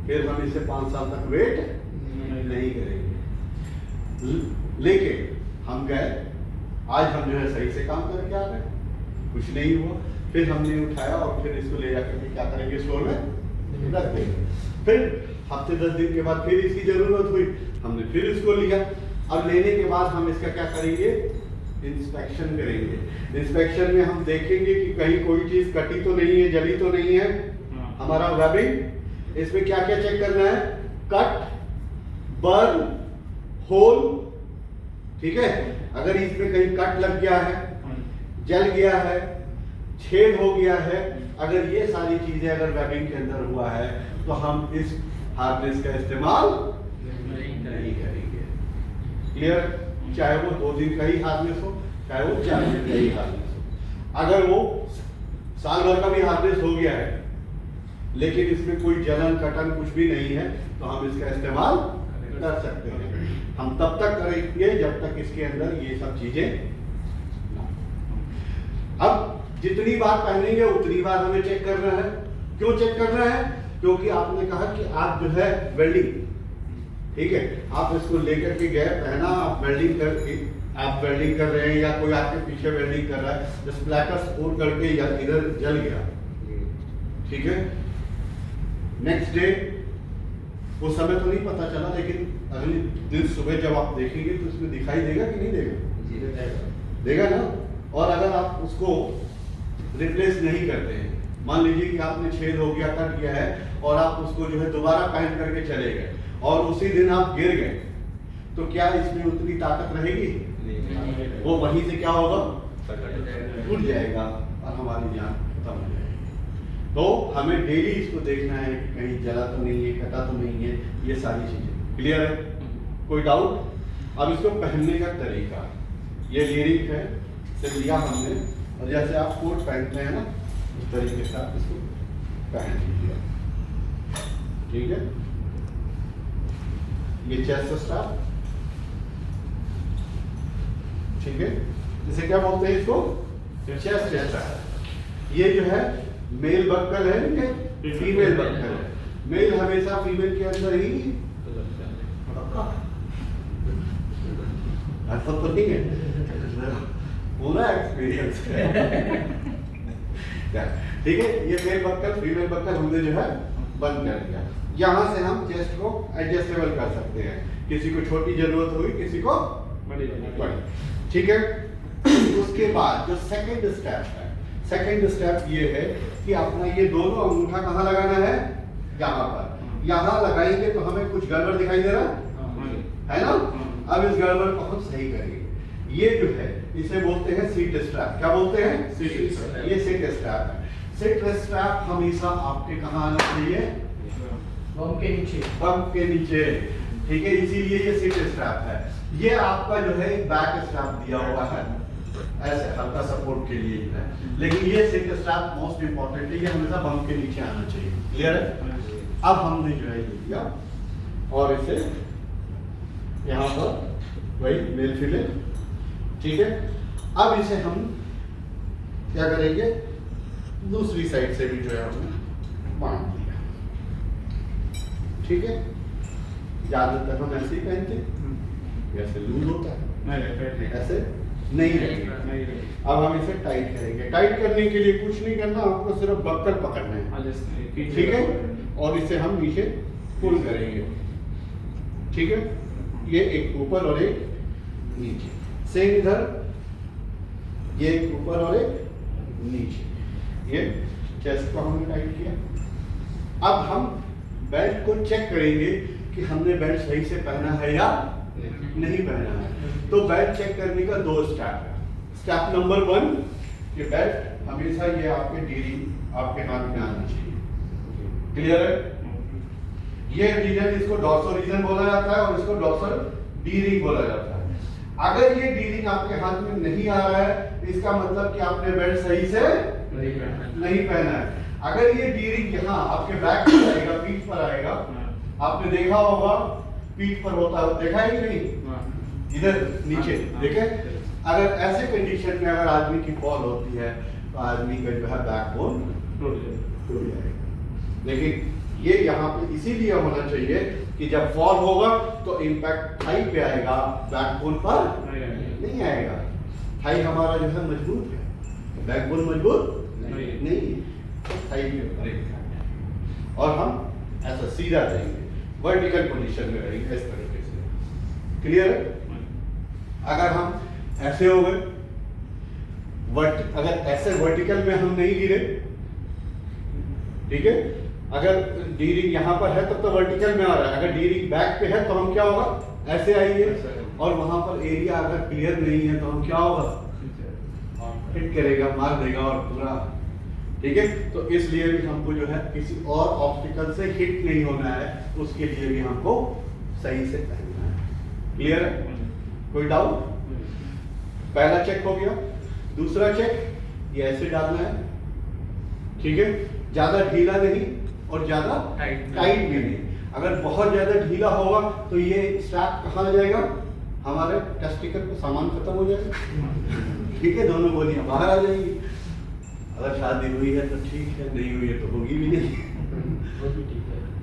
फिर हम इसे 5 साल तक वेट नहीं करेंगे। लेकिन हम गए, आज हम जो है सही से काम करके आ गए, कुछ नहीं हुआ, फिर हमने उठाया और फिर इसको ले जाकर के क्या करेंगे, स्टोर में रख देंगे। फिर हफ्ते 10 दिन के बाद फिर इसकी जरूरत हुई, हमने फिर इसको लिया। अब लेने के बाद हम इसका क्या करेंगे, इंस्पेक्शन करेंगे। इंस्पेक्शन में हम देखेंगे कि कहीं कोई चीज कटी तो नहीं है, जली तो नहीं है हमारा वेबिंग। इसमें क्या क्या चेक करना है, कट, बर्न, होल, ठीक है। अगर इसमें कहीं कट लग गया है, जल गया है, छेद हो गया है, अगर ये सारी चीजें अगर वेबिंग के अंदर हुआ है तो हम इस हार्नेस का इस्तेमाल नहीं करेंगे। क्लियर? चाहे वो 2 दिन का ही हार्नेस हो, चाहे वो 4 दिन का ही हार्नेस हो। अगर वो साल भर का भी हार्नेस हो गया है लेकिन इसमें कोई जलन कटन कुछ भी नहीं है तो हम इसका इस्तेमाल कर सकते हैं। हम तब तक करेंगे जब तक इसके अंदर ये सब चीजें ना हो। अब जितनी बार पहनेंगे उतनी बार हमें चेक करना है। क्यों चेक करना है? क्योंकि आपने कहा कि आप जो है वेल्डिंग, ठीक है, आप इसको लेकर के गए, पहना, आप वेल्डिंग कर रहे हैं या कोई आपके पीछे वेल्डिंग कर रहा है, तो स्प्लैटर स्पोर्ट करके या इधर जल गया, ठीक है, नेक्स्ट डे वो समय तो नहीं पता चला, लेकिन अगले दिन सुबह जब आप देखेंगे तो उसमें दिखाई देगा कि नहीं देगा? देगा ना। और अगर आप उसको रिप्लेस नहीं करते हैं, मान लीजिए कि आपने छेद हो गया, कट गया है और आप उसको जो है दोबारा पहन करके चले गए और उसी दिन आप गिर गए, तो क्या इसमें उतनी ताकत रहेगी? वो वहीं से क्या होगा, टूट जाएगा और हमारी जान खत्म हो जाएगी। तो हमें डेली इसको देखना है कि कहीं जला तो नहीं है, कटा तो नहीं है, ये सारी चीजें क्लियर है। कोई डाउट? अब इसको पहनने का तरीका, ये लिरिक है, सिर्फ लिया हमने, और जैसे आप कोट पहनते हैं ना उस तरीके से आप इसको पहन लीजिए, ठीक है। ये चेस्ट स्ट्रैप, ठीक है, इसे क्या बोलते हैं, इसको चेस्ट स्ट्रैप। ये जो है मेल बक्कल है, ये फीमेल बक्कल है। मेल हमेशा फीमेल के अंदर ही ऐसा तो नहीं है, पूरा एक्सपीरियंस है, ठीक है। ये मेल बक्कल फीमेल बक्कल हमने जो है बंद कर दिया। यहाँ से हम चेस्ट को एडजस्टेबल कर सकते हैं, किसी को छोटी जरूरत हुई, किसी को बड़ी, ठीक है। उसके बाद जो सेकंड स्टेप है, सेकंड स्टेप ये है कि अपना ये दोनों अंगूठा कहाँ लगाना है, यहाँ पर। यहाँ लगाएंगे तो हमें कुछ गड़बड़ दिखाई दे रहा है ना। अब इस गड़बड़ को हम सही करेंगे। ये जो है इसे बोलते हैं सीट स्ट्रैप। क्या बोलते हैं? Seat strap. ये सीट स्ट्रैप है। सीट स्ट्रैप हमेशा आपके कहाँ आना चाहिए, बम के नीचे, बम के नीचे, ठीक है, इसीलिए ये सीट स्ट्रैप है। ये आपका जो है बैक स्ट्रैप दिया हुआ है, ऐसे हल्का सपोर्ट के लिए है, लेकिन ये सीट स्ट्रैप मोस्ट इंपॉर्टेंट है, ये हमेशा बम के नीचे आना चाहिए। क्लियर है? अब हमने जो है ये दिया और इसे यहाँ पर वही मेल फीमेल, ठीक है। अब इसे हम क्या करेंगे, दूसरी साइड से भी जो है हमने बांध दिया, ठीक है। ज्यादातर हम ऐसे ही पहनते हैं, ऐसे लूज होता है, ऐसे नहीं रहेगा। अब हम इसे टाइट करेंगे। टाइट करने के लिए कुछ नहीं करना, आपको सिर्फ बक्कल पकड़ना है, ठीक है, और इसे हम नीचे पुल करेंगे, ठीक है। ये एक ऊपर और एक नीचे, सेम इधर, ये एक ऊपर और एक नीचे। ये चेस्ट को हमने टाइट किया। अब हम बेल्ट को चेक करेंगे कि हमने बेल्ट सही से पहना है या नहीं पहना है। तो बेल्ट चेक करने का 2 स्टेप है। स्टेप नंबर 1 कि बेल्ट हमेशा ये आपके डीरिंग आपके हाथ में आना चाहिए, क्लियर है। ये रीजन, इसको डॉर्सल रीजन बोला जाता है और इसको डॉर्सल डी-रिंग बोला जाता है। अगर ये डी-रिंग आपके हाथ में नहीं आ रहा है, इसका मतलब कि आपने बेल्ट सही से नहीं पहना है। अगर ये डी-रिंग यहाँ आपके बैक पर आएगा, पीठ पर आएगा, आपने देखा होगा पीठ पर होता है, देखा है कि नहीं, इधर नीचे देखे। अगर ऐसे कंडीशन में अगर आदमी की फॉल होती है तो आदमी का जो है बैकबोन टूट जाएगा। लेकिन ये यहाँ पे इसीलिए होना चाहिए कि जब फॉल होगा तो इम्पैक्ट थाई पे आएगा, बैकबोन पर नहीं आएगा। थाई हमारा जो है मजबूत है, बैकबोन मजबूत नहीं, तो साइड में करेंगे और हम ऐसा सीधा रहेंगे, वर्टिकल पोजीशन में रहेंगे इस तरीके से। क्लियर है? अगर हम ऐसे हो गए, अगर ऐसे वर्टिकल में हम नहीं गिरे, ठीक है, अगर डी रिंग यहाँ पर है तब तो वर्टिकल में आ रहा है, अगर डी रिंग बैक पे है तो हम क्या होगा, ऐसे आएंगे, और वहां पर एरिया अगर क्लियर नहीं है तो हम क्या होगा, हिट करेगा, मार देगा और पूरा, ठीक है। तो इसलिए भी हमको जो है किसी और ऑब्स्टिकल से हिट नहीं होना है, उसके लिए भी हमको सही से पहनना है। क्लियर है? कोई डाउट? पहला चेक हो गया। दूसरा चेक ये ऐसे डालना है, ठीक है, ज्यादा ढीला नहीं और ज्यादा टाइट भी नहीं। अगर बहुत ज्यादा ढीला होगा तो ये स्ट्रैप कहाँ जाएगा, हमारे टेस्टिकल पे सामान खत्म हो जाएगा, ठीक है, दोनों गोलियां बाहर आ जाएंगी। अगर शादी हुई है तो ठीक है, नहीं हुई है तो होगी भी नहीं,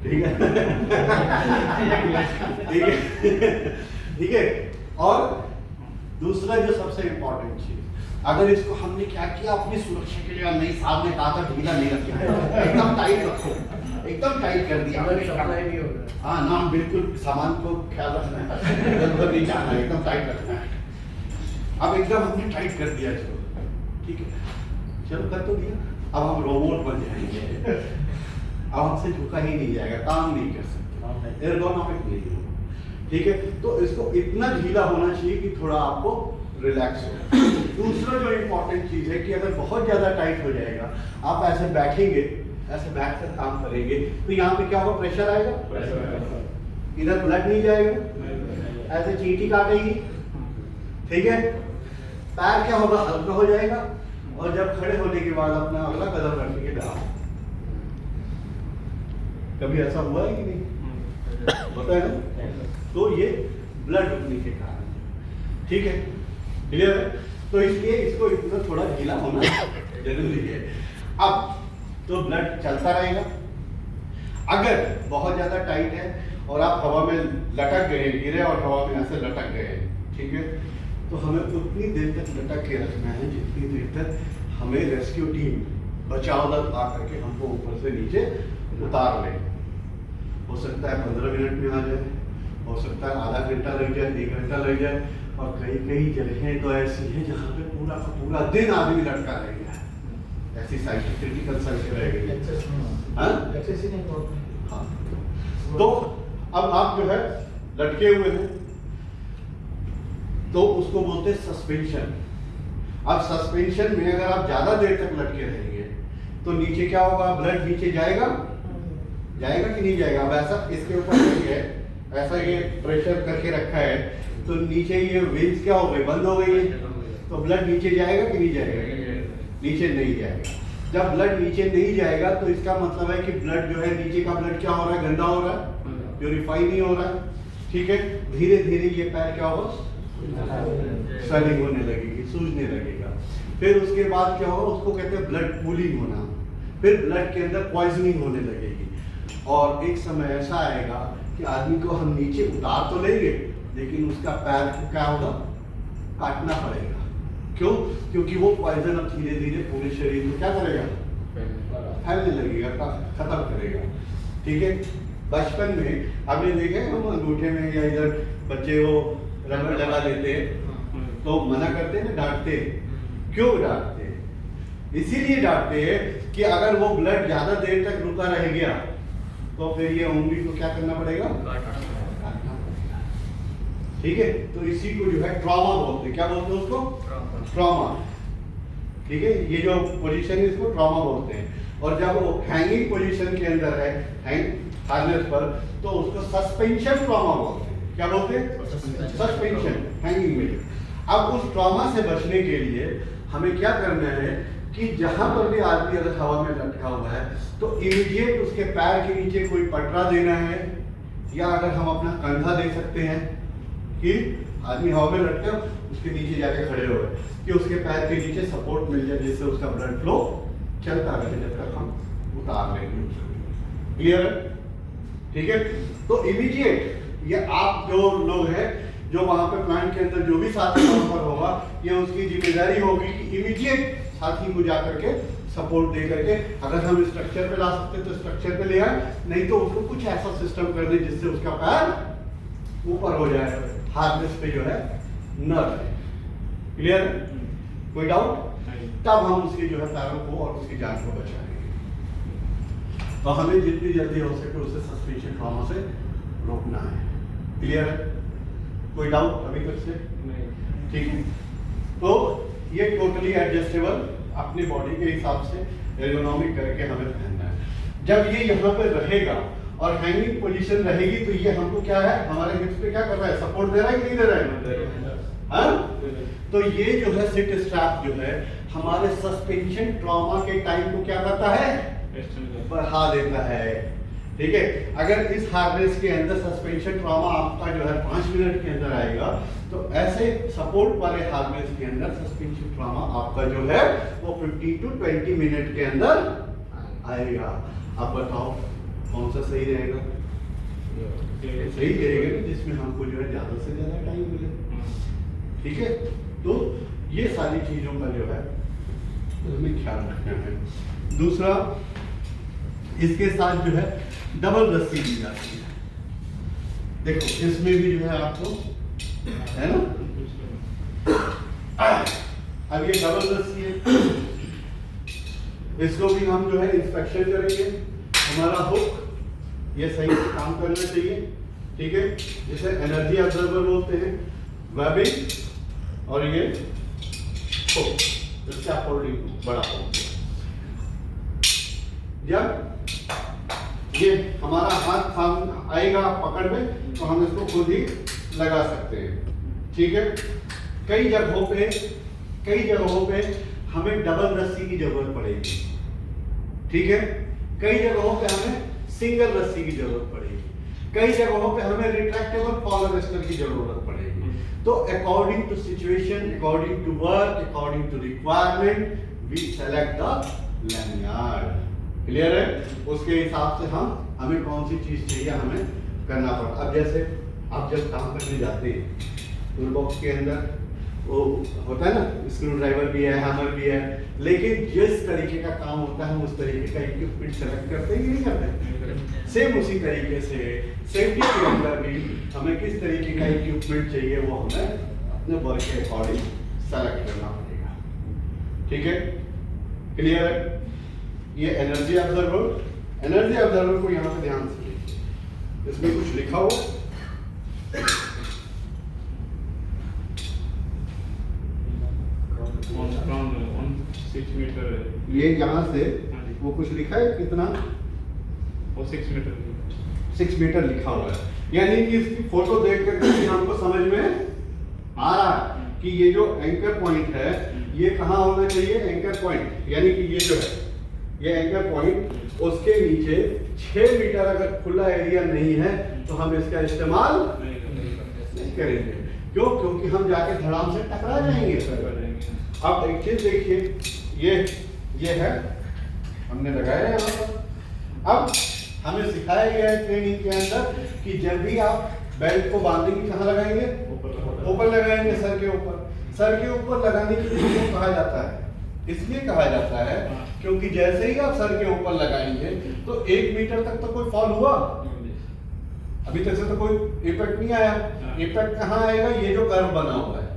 ठीक है, ठीक है, ठीक है। और दूसरा जो सबसे इम्पोर्टेंट चीज, अगर इसको हमने क्या किया अपनी सुरक्षा के लिए, नहीं साहब ने कहा था ढीला नहीं रखना, एकदम टाइट रखो, एकदम टाइट कर दिया, हाँ ना, बिल्कुल सामान को ख्याल रखना है, इधर नहीं जाना है, एकदम टाइट रखना है। अब एकदम हमने टाइट कर दिया, चलो ठीक है, चलो कर तो दिया, अब हम रोबोट बन जाएंगे, अब हमसे झुका ही नहीं जाएगा, काम नहीं कर सकते, एर्गोनॉमिक नहीं है, ठीक है। तो इसको इतना ढीला होना चाहिए कि थोड़ा आपको रिलैक्स हो। दूसरा जो इम्पोर्टेंट चीज है कि अगर बहुत ज्यादा टाइट हो जाएगा, आप ऐसे बैठेंगे, ऐसे बैठ कर काम करेंगे, तो यहाँ पे क्या होगा, प्रेशर आएगा, इधर ब्लड नहीं जाएगा, ऐसे चींटी काटेगी, ठीक है, पैर क्या होगा, हल्का हो जाएगा, और जब खड़े होने के बाद अपना अगला कदम रखेंगे डाल। कभी ऐसा हुआ है कि नहीं, होता है ना? तो ये ब्लड रुकने के कारण, ठीक है, क्लियर है? तो इसलिए इसको इतना थोड़ा ढीला होना जरूरी है। अब तो ब्लड चलता रहेगा। अगर बहुत ज्यादा टाइट है और आप हवा में लटक गए, गिरे और हवा में ऐसे लटक गए, ठीक है, तो हमें उतनी देर तक लटक के रखना है जितनी देर तक हमें रेस्क्यू टीम, बचाव दल आकर के हमको ऊपर से नीचे उतार ले। हो सकता है 15 मिनट में आ जाए, हो सकता है आधा घंटा लग जाए, 1 घंटा लग जाए, और कई कई जगहें तो ऐसी हैं जहाँ पे पूरा का पूरा दिन आदमी लटका रह गया है, ऐसी साइट क्रिटिकल साइट रह गई है। हाँ, तो अब आप जो है लटके हुए हैं, तो उसको बोलते हैं सस्पेंशन। अब सस्पेंशन में अगर आप ज्यादा देर तक लटके रहेंगे तो नीचे क्या होगा, ब्लड नीचे जाएगा, जाएगा कि नहीं जाएगा। अब ऐसा इसके ऊपर नहीं है, ऐसा ये प्रेशर करके रखा है, तो नीचे ये वेन्स क्या हो गई, बंद हो गई है, तो ब्लड नीचे जाएगा कि नहीं जाएगा, नीचे नहीं जाएगा। जब ब्लड नीचे नहीं जाएगा तो इसका मतलब है कि ब्लड जो है, नीचे का ब्लड क्या हो रहा है, गंदा हो रहा है, प्योरीफाई नहीं हो रहा है, ठीक है। धीरे धीरे ये पैर क्या होगा, स्वेलिंग होने लगेगी, सूजने लगेगा। फिर उसके बाद क्या होगा, उसको कहते हैं ब्लड पूलिंग होना, फिर ब्लड के अंदर पॉइजनिंग होने लगेगी, और एक समय ऐसा आएगा कि आदमी को हम नीचे उतार तो लेंगे, लेकिन उसका पैर को क्या होगा, काटना पड़ेगा। क्यों? क्योंकि वो पॉइजन अब धीरे धीरे पूरे शरीर में क्या करेगा, फैलने लगेगा, खत्म करेगा, ठीक है। बचपन में आपने देखे, हम अंगूठे में या इधर बच्चे वो रबड़ लगा लेते हैं, तो मना करते हैं, डांटते। क्यों डांटते हैं? इसीलिए डांटते हैं कि अगर वो ब्लड ज्यादा देर तक रुका रह गया तो फिर ये उंगली को क्या करना पड़ेगा, काटना पड़ेगा, ठीक है। तो इसी को जो है ट्रॉमा बोलते हैं। क्या बोलते हैं उसको, ट्रॉमा, ठीक है। ये जो पोजीशन है इसको ट्रॉमा बोलते हैं। और जब वो हैंगिंग पोजीशन के अंदर है, हार्नेस पर, तो उसको सस्पेंशन ट्रॉमा बोलते हैं। क्या बोलते हैं, सस्पेंशन, हैंगिंग में। अब उस ट्रॉमा से बचने के लिए हमें क्या करना है कि जहां पर भी आदमी अगर हवा में लटका हुआ है तो इमीडिएट उसके पैर के नीचे कोई पटरा देना है, या अगर हम अपना कंधा दे सकते हैं कि आदमी हवा में लटका उसके नीचे जाके खड़े हो गए, कि उसके पैर के नीचे सपोर्ट मिल जाए, जिससे उसका ब्लड फ्लो चलता रहे जब तक हम उतार लेंगे उसको। क्लियर है, ठीक है। तो इमीडिएट ये आप जो लोग हैं जो वहां पे प्लांट के अंदर जो भी साथी पर होगा, ये उसकी जिम्मेदारी होगी कि इमीडिएट साथी को जाकर के सपोर्ट दे करके अगर हम स्ट्रक्चर पे ला सकते तो स्ट्रक्चर पे ले आए, नहीं तो उसको कुछ ऐसा सिस्टम कर दे जिससे उसका पैर ऊपर हो जाए, हार्नेस पे जो है न रहे। क्लियर है? कोई डाउट? तब हम उसके जो है पैरों को और उसकी जान को बचाएंगे। तो हमें जितनी जल्दी हो सके उसे सस्पेंशन ट्रॉमा से रोकना है। क्लियर है? कोई डाउट अभी तक से? ठीक है। तो ये टोटली एडजस्टेबल अपनी बॉडी के हिसाब से एर्गोनॉमिक करके हमें पहनना है। जब ये यहाँ पे रहेगा और हैंगिंग पोजीशन रहेगी तो ये हमको क्या है, हमारे हिप्स पे क्या कर रहा है, सपोर्ट दे रहा है कि नहीं दे रहा है? हाँ? तो ये जो है सिट स्ट्रैप जो है हमारे सस्पेंशन ट्रॉमा के टाइम को क्या करता है, बढ़ा देता है। ठीक है, अगर इस हार्नेस के अंदर सस्पेंशन ट्रॉमा आपका जो है 5 मिनट के अंदर आएगा, तो ऐसे सपोर्ट वाले हार्नेस के अंदर सस्पेंशन ट्रॉमा आपका जो है वो 15 to 20 मिनट के अंदर आएगा। अब बताओ कौन सा सही रहेगा? सही रहेगा जिसमें हमको जो है ज्यादा से ज्यादा टाइम मिले। ठीक है, तो ये सारी चीजों का जो है हमें ख्याल रखना है। दूसरा, इसके साथ जो है डबल रस्सी दी जाती है। देखो इसमें भी जो है आपको है ना, अब ये डबल रस्सी है, इसको भी हम जो है इंस्पेक्शन करेंगे। हमारा हुक ये सही से काम करना चाहिए। ठीक है, जिसे एनर्जी ऑब्जर्वर बोलते हैं, वेबिंग और ये हुक, इसका फोल्डिंग बड़ा हो। जब ये हमारा हाथ थाम आएगा पकड़ में तो हम इसको खुद ही लगा सकते हैं। ठीक है, कई जगहों पे हमें डबल रस्सी की जरूरत पड़ेगी। ठीक है, कई जगहों पे हमें सिंगल रस्सी की जरूरत पड़ेगी, कई जगहों पे हमें रिट्रैक्टेबल पॉलिएस्टर की जरूरत पड़ेगी। तो according to situation, according to work, according to requirement we select the lanyard. Clear है? उसके हिसाब से हमें कौन सी चीज चाहिए हमें करना पड़ता। अब जैसे आप जब काम करने जाते हैं, टूल बॉक्स के अंदर वो होता है ना, स्क्रू ड्राइवर भी है, हैमर भी है, लेकिन जिस तरीके का काम होता है हम उस तरीके का इक्विपमेंट सेलेक्ट करते हैं कि नहीं करते? सेम उसी तरीके से सेफ्टी के अंदर भी हमें किस तरीके का इक्विपमेंट चाहिए वो हमें अपने वर्क के अकॉर्डिंग सेलेक्ट करना पड़ेगा। ठीक है, क्लियर है? ये एनर्जी ऑब्जर्वर को यहाँ पे ध्यान से देखिए, इसमें कुछ लिखा हुआ ये यहाँ से वो कुछ लिखा है कितना, वो 6 मीटर 6 मीटर लिखा हुआ है। यानी कि इसकी फोटो देख करके हमको समझ में आ रहा है कि ये जो एंकर पॉइंट है ये कहाँ होना चाहिए, एंकर पॉइंट, यानी कि ये जो है ये एंकर पॉइंट, उसके नीचे 6 मीटर अगर खुला एरिया नहीं है तो हम इसका इस्तेमाल नहीं करेंगे। क्यों? क्योंकि हम जाके धड़ाम से टकरा जाएंगे। अब एक चीज देखिए, ये है हमने लगाया है यहाँ पर। अब हमें सिखाया गया है ट्रेनिंग के अंदर कि जब भी आप बेल्ट को बांधेंगे कहाँ लगाएंगे, ऊपर लगाएंगे, सर के ऊपर। सर के ऊपर लगाने के लिए क्यों कहा जाता है? इसलिए कहा जाता है क्योंकि जैसे ही आप सर के ऊपर लगाएंगे तो 1 मीटर तक तो कोई फॉल हुआ, अभी तक से तो कोई इफेक्ट नहीं आया। इफेक्ट कहाँ आएगा? ये जो कर्व बना हुआ है,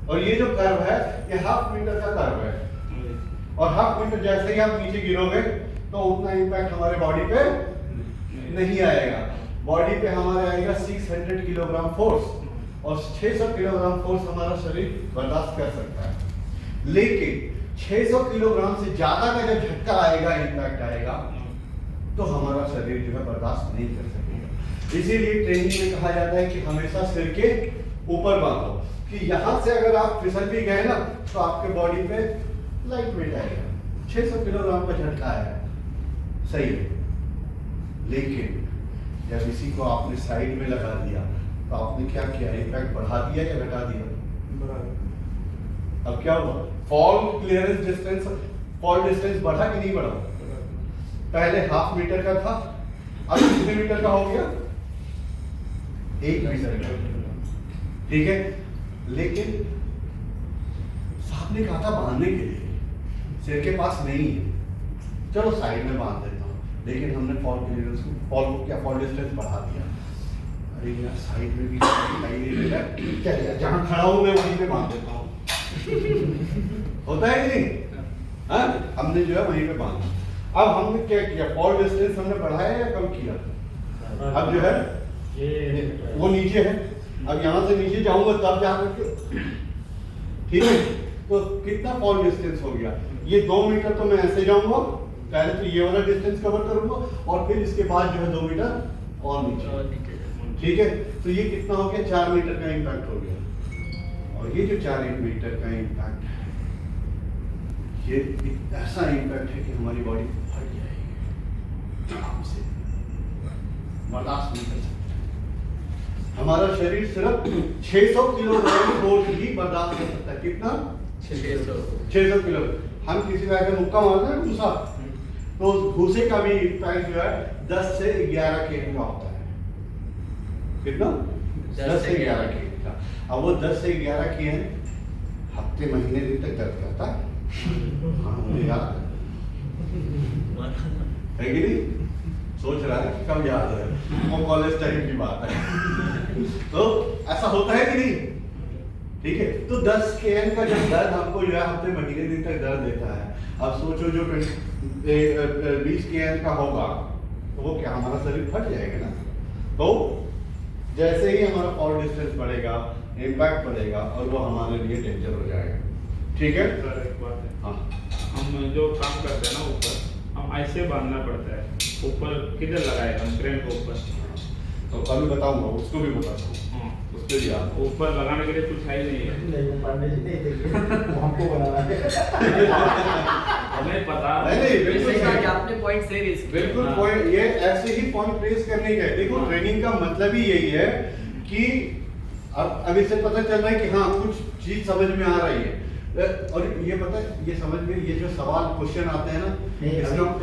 और ये जो कर्व है ये 1/2 मीटर का कर्व है, और 1/2 मीटर जैसे ही आप नीचे गिरोगे तो उतना इम्पैक्ट हमारे बॉडी पे नहीं आएगा। बॉडी पे हमारे आएगा 600 किलोग्राम फोर्स, और 600 किलोग्राम फोर्स हमारा शरीर बर्दाश्त कर सकता है। लेकिन 600 किलोग्राम से ज्यादा का जब झटका आएगा, इम्पैक्ट आएगा, तो हमारा शरीर जो है बर्दाश्त नहीं कर सकेगा। इसीलिए ट्रेनिंग में कहा जाता है कि हमेशा सिर के ऊपर बांधो, कि यहाँ से अगर आप फिसल भी गए ना तो आपके बॉडी पे लाइट वेट आएगा। 600 किलोग्राम का झटका आया, सही है, लेकिन जब इसी को आपने साइड में लगा दिया तो आपने क्या किया, इम्पैक्ट बढ़ा दिया या घटा दिया? अब क्या हुआ? Fall clearance distance, fall distance बढ़ा कि नहीं बढ़ा? पहले 1/2 मीटर का था, अब कितने मीटर का हो गया? 1 मीटर का। ठीक है, लेकिन साहब ने कहा था बांधने के लिए, सिर के पास नहीं है, चलो साइड में बांध देता हूँ, लेकिन हमने फॉल क्लियरेंस को फॉल डिस्टेंस बढ़ा दिया। अरे यार साइड में भी दिखाई नहीं दे रहा, चलिए जहाँ खड़ा हूँ मैं वहीं पे बांध देता हूँ। होता है कि नहीं? हाँ, हमने जो है वहीं पे बांधा। अब हमने क्या किया, फॉल डिस्टेंस हमने बढ़ाया या कम किया? अब जो है वो नीचे है, अब यहाँ से नीचे जाऊंगा तब जाकर के, ठीक है, तो कितना फॉल डिस्टेंस हो गया? ये 2 मीटर तो मैं ऐसे जाऊंगा, पहले तो ये वाला डिस्टेंस कवर करूंगा और फिर इसके बाद जो है 2 मीटर और नीचे, ठीक है। तो ये कितना हो गया? 4 मीटर का इम्पैक्ट हो गया। और ये जो 4 मीटर का इम्पैक्ट है, ये ऐसा इम्पैक्ट है कि हमारी बॉडी फट जाएगी आराम से, बर्दाश्त नहीं कर सकते। हमारा शरीर सिर्फ 600 किलोग्राम फोर्स ही बर्दाश्त कर सकता है। कितना? 600 किलो। हम किसी का ऐसे मुक्का मारते हैं भूसा, तो उस भूसे का भी इम्पैक्ट जो है 10 से 11 kg का होता है। कितना? 10 से 11 kg का। अब वो 10 से 11 kg है, हफ्ते महीने दिन तक दर्द करता है। हाँ, मुझे याद है कि नहीं? सोच रहा है कि कब याद है, वो कॉलेज टाइम की बात है। तो ऐसा होता है कि नहीं? ठीक है, तो 10 kg का जब दर्द हमको जो है हफ्ते महीने दिन तक दर्द देता है, अब सोचो जो 20 kg का होगा तो वो क्या हमारा शरीर फट जाएगा ना। तो जैसे ही हमारा फॉल डिस्टेंस बढ़ेगा, इम्पैक्ट बढ़ेगा और वो हमारे लिए डेंजर हो जाएगा। ठीक है सर एक बात है, हाँ, हम जो काम करते हैं ना ऊपर, हम ऐसे बांधना पड़ता है। ऊपर किधर लगाएगा हम क्रेन को ऊपर? तो अभी बताऊंगा, उसको भी बताता हूँ, हाँ, उस पर भी आप ऊपर लगाने के लिए कुछ है ही नहीं है। नहीं पांडे जी नहीं देंगे, वो हमको बनाना है। हमें पता नहीं, बिल्कुल जैसे सही। कि आपने पॉइंट से रेज किया। बिल्कुल हाँ। पॉइंट, ये ऐसे ही पॉइंट रेज करने का है। देखो ट्रेनिंग का मतलब ही यही है कि अब इससे पता चल रहा है कि हाँ कुछ चीज समझ में आ रही है। और ये पता है, ये समझ में, ये जो सवाल क्वेश्चन आते हैं ना,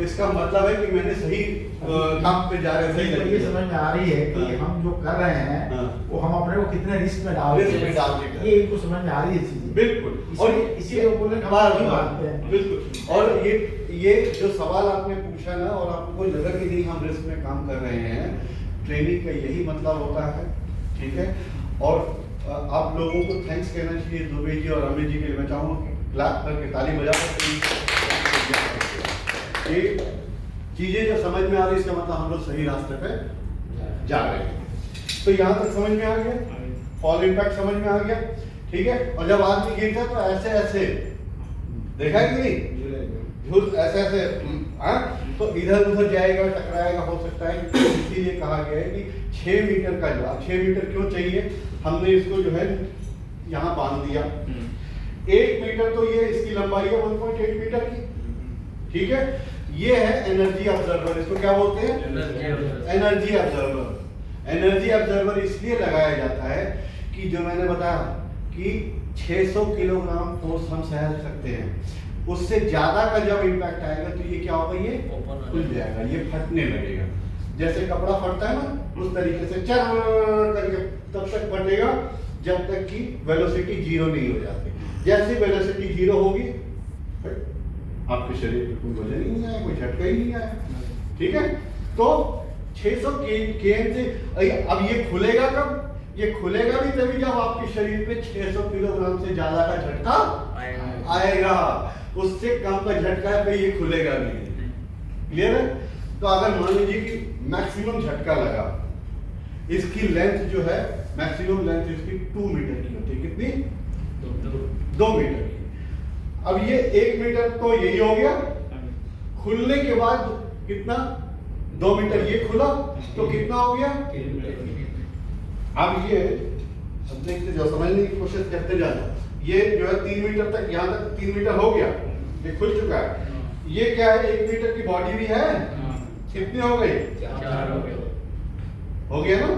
इसका मतलब है कि मैंने सही काम पे जा रहे तो ये समझ में आ रही है कि हाँ। हम जो कर रहे हैं हाँ। वो हम अपने को कितने रिस्क में डाल रिस्क रहे में हैं, डाल के कर। ये इनको समझ में आ रही है चीज। बिल्कुल। और इसीलिए वो बोले कि हम क्यों भागते हैं। बिल्कुल। और ये जो सवाल आपने पूछा ना, और आपको लगा कि नहीं हम रिस्क में काम कर रहे हैं, ट्रेनिंग का यही मतलब होता है। ठीक है, और आप लोगों को थैंक्स कहना चाहिए दुबे जी और अमित जी के लिए। मैं चाहूँगा कि क्लैप करके ताली बजा सकते ये चीजें जो समझ में आ रही है, इसका मतलब हम लोग सही रास्ते पे जा रहे हैं। तो यहाँ तक समझ में आ गया, फॉल इम्पैक्ट समझ में आ गया। ठीक है, और जब आदमी गिरता है तो ऐसे ऐसे देखा है कि नहीं, झूल ऐसे ऐसे, हाँ, तो इधर उधर जाएगा, टकराएगा, हो सकता है। इसीलिए कहा गया है कि 6 मीटर का जो, 6 मीटर क्यों चाहिए, हमने इसको जो है यहाँ बांध दिया। 1 मीटर तो ये इसकी लंबाई है 1.8 मीटर की। ठीक है, ये है एनर्जी ऑब्जर्वर, इसको क्या बोलते हैं? Energy observer. एनर्जी ऑब्जर्वर इसलिए लगाया जाता है कि जो मैंने बताया कि 600 किलोग्राम फोर्स हम सह सकते हैं, उससे ज्यादा का जब इम्पैक्ट आएगा तो ये क्या होगा, ये खुल जाएगा, ये फटने लगेगा। जैसे कपड़ा फटता है ना, उस तरीके से चर करके तब तक फटेगा जब तक कि वेलोसिटी 0 नहीं हो जाती। जैसे वेलोसिटी 0 होगी, आपके शरीर पे कोई वजन ही नहीं आया, कोई झटका ही नहीं आया। ठीक है, तो 600 kg से अब ये खुलेगा कब? ये खुलेगा भी तभी जब आपके शरीर पे 600 किलोग्राम से ज्यादा का झटका आएगा। उससे कम का झटका पे ये खुलेगा नहीं। क्लियर है? तो अगर मान लीजिए कि मैक्सिमम झटका लगा, इसकी लेंथ जो है, मैक्सिमम लेंथ इसकी 2 मीटर की होती है। कितनी? 2 मीटर की। अब ये 1 मीटर तो यही हो गया, खुलने के बाद कितना? 2 मीटर ये खुला तो कितना हो गया? अब ये अब देखते जाओ, समझने की कोशिश करते जाना। ये जो है 3 मीटर तक, यहाँ तक 3 मीटर हो गया, ये खुल चुका है। ये क्या है, 1 मीटर की बॉडी भी है। कितनी हो गई? 4 हो गया ना?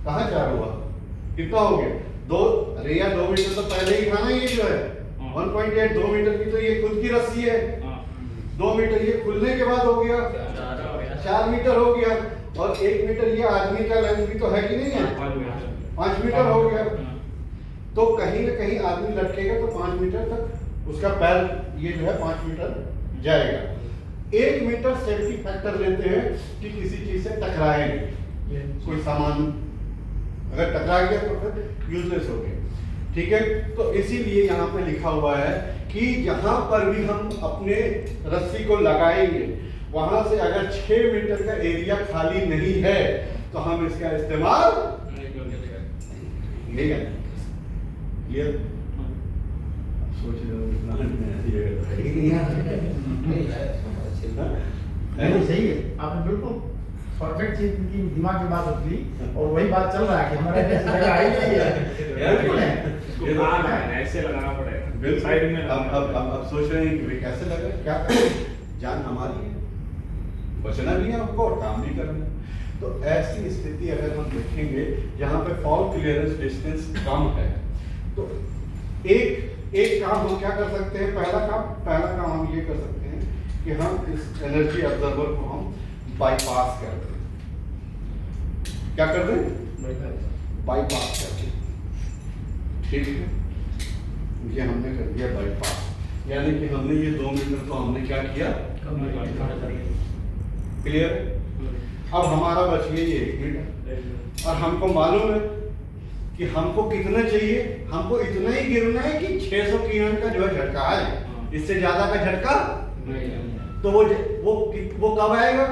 कहाँ 4 हुआ? कितना हो गया? 2। अरे यार 2 मीटर तो पहले ही था ना, ये जो है 1.8, 2 मीटर की तो ये खुद की रस्सी है। 2 मीटर ये खुलने के बाद हो गया, 4 मीटर हो गया। और 1 मीटर ये आदमी का लेंथ भी तो है कि नहीं है, 5 मीटर हो गया। तो कहीं ना कहीं आदमी लटकेगा तो 5 मीटर तक उसका पैर ये जो है 5 मीटर जाएगा। 1 मीटर सेफ्टी फैक्टर लेते हैं कि किसी चीज से टकराए नहीं, कोई सामान अगर टकरा गया तो फिर यूजलेस हो गया। ठीक है, तो इसीलिए यहाँ पे लिखा हुआ है कि जहां पर भी हम अपने रस्सी को लगाएंगे वहां से अगर 6 मीटर का एरिया खाली नहीं है तो हम इसका इस्तेमाल नहीं करेंगे। क्लियर? सोच रहे हो इतना नहीं सही है, आपने बिल्कुल परफेक्ट चीज की दिमाग में बात होती और वही बात चल रहा है कि हमारे देश में जगह आई नहीं है। बिल्कुल है, इसको काम है, ऐसे लगाना पड़ेगा साइड में। अब सोच रहे हैं कि भाई कैसे लगे, क्या करें, जान हमारी है, बचना भी है हमको और काम भी करना है। तो ऐसी स्थिति अगर हम देखेंगे जहाँ पे फॉल क्लियरेंस डिस्टेंस कम है तो एक काम हम क्या कर सकते हैं, पहला काम हम ये कर सकते हैं कि हम इस एनर्जी ऑब्जर्वर को हम बाईपास कर दें। क्या कर दें? बाईपास कर दें। ठीक है, ये हमने कर दिया बाईपास, यानी कि हमने ये 2 मीटर को हमने क्या किया, क्लियर। अब हमारा बच गया ये 1 मीटर और हमको मालूम है कि हमको कितना चाहिए, हमको इतना ही गिरना है कि 600 किलोमीटर का जो है झटका है, इससे ज्यादा का झटका तो वो कब आएगा,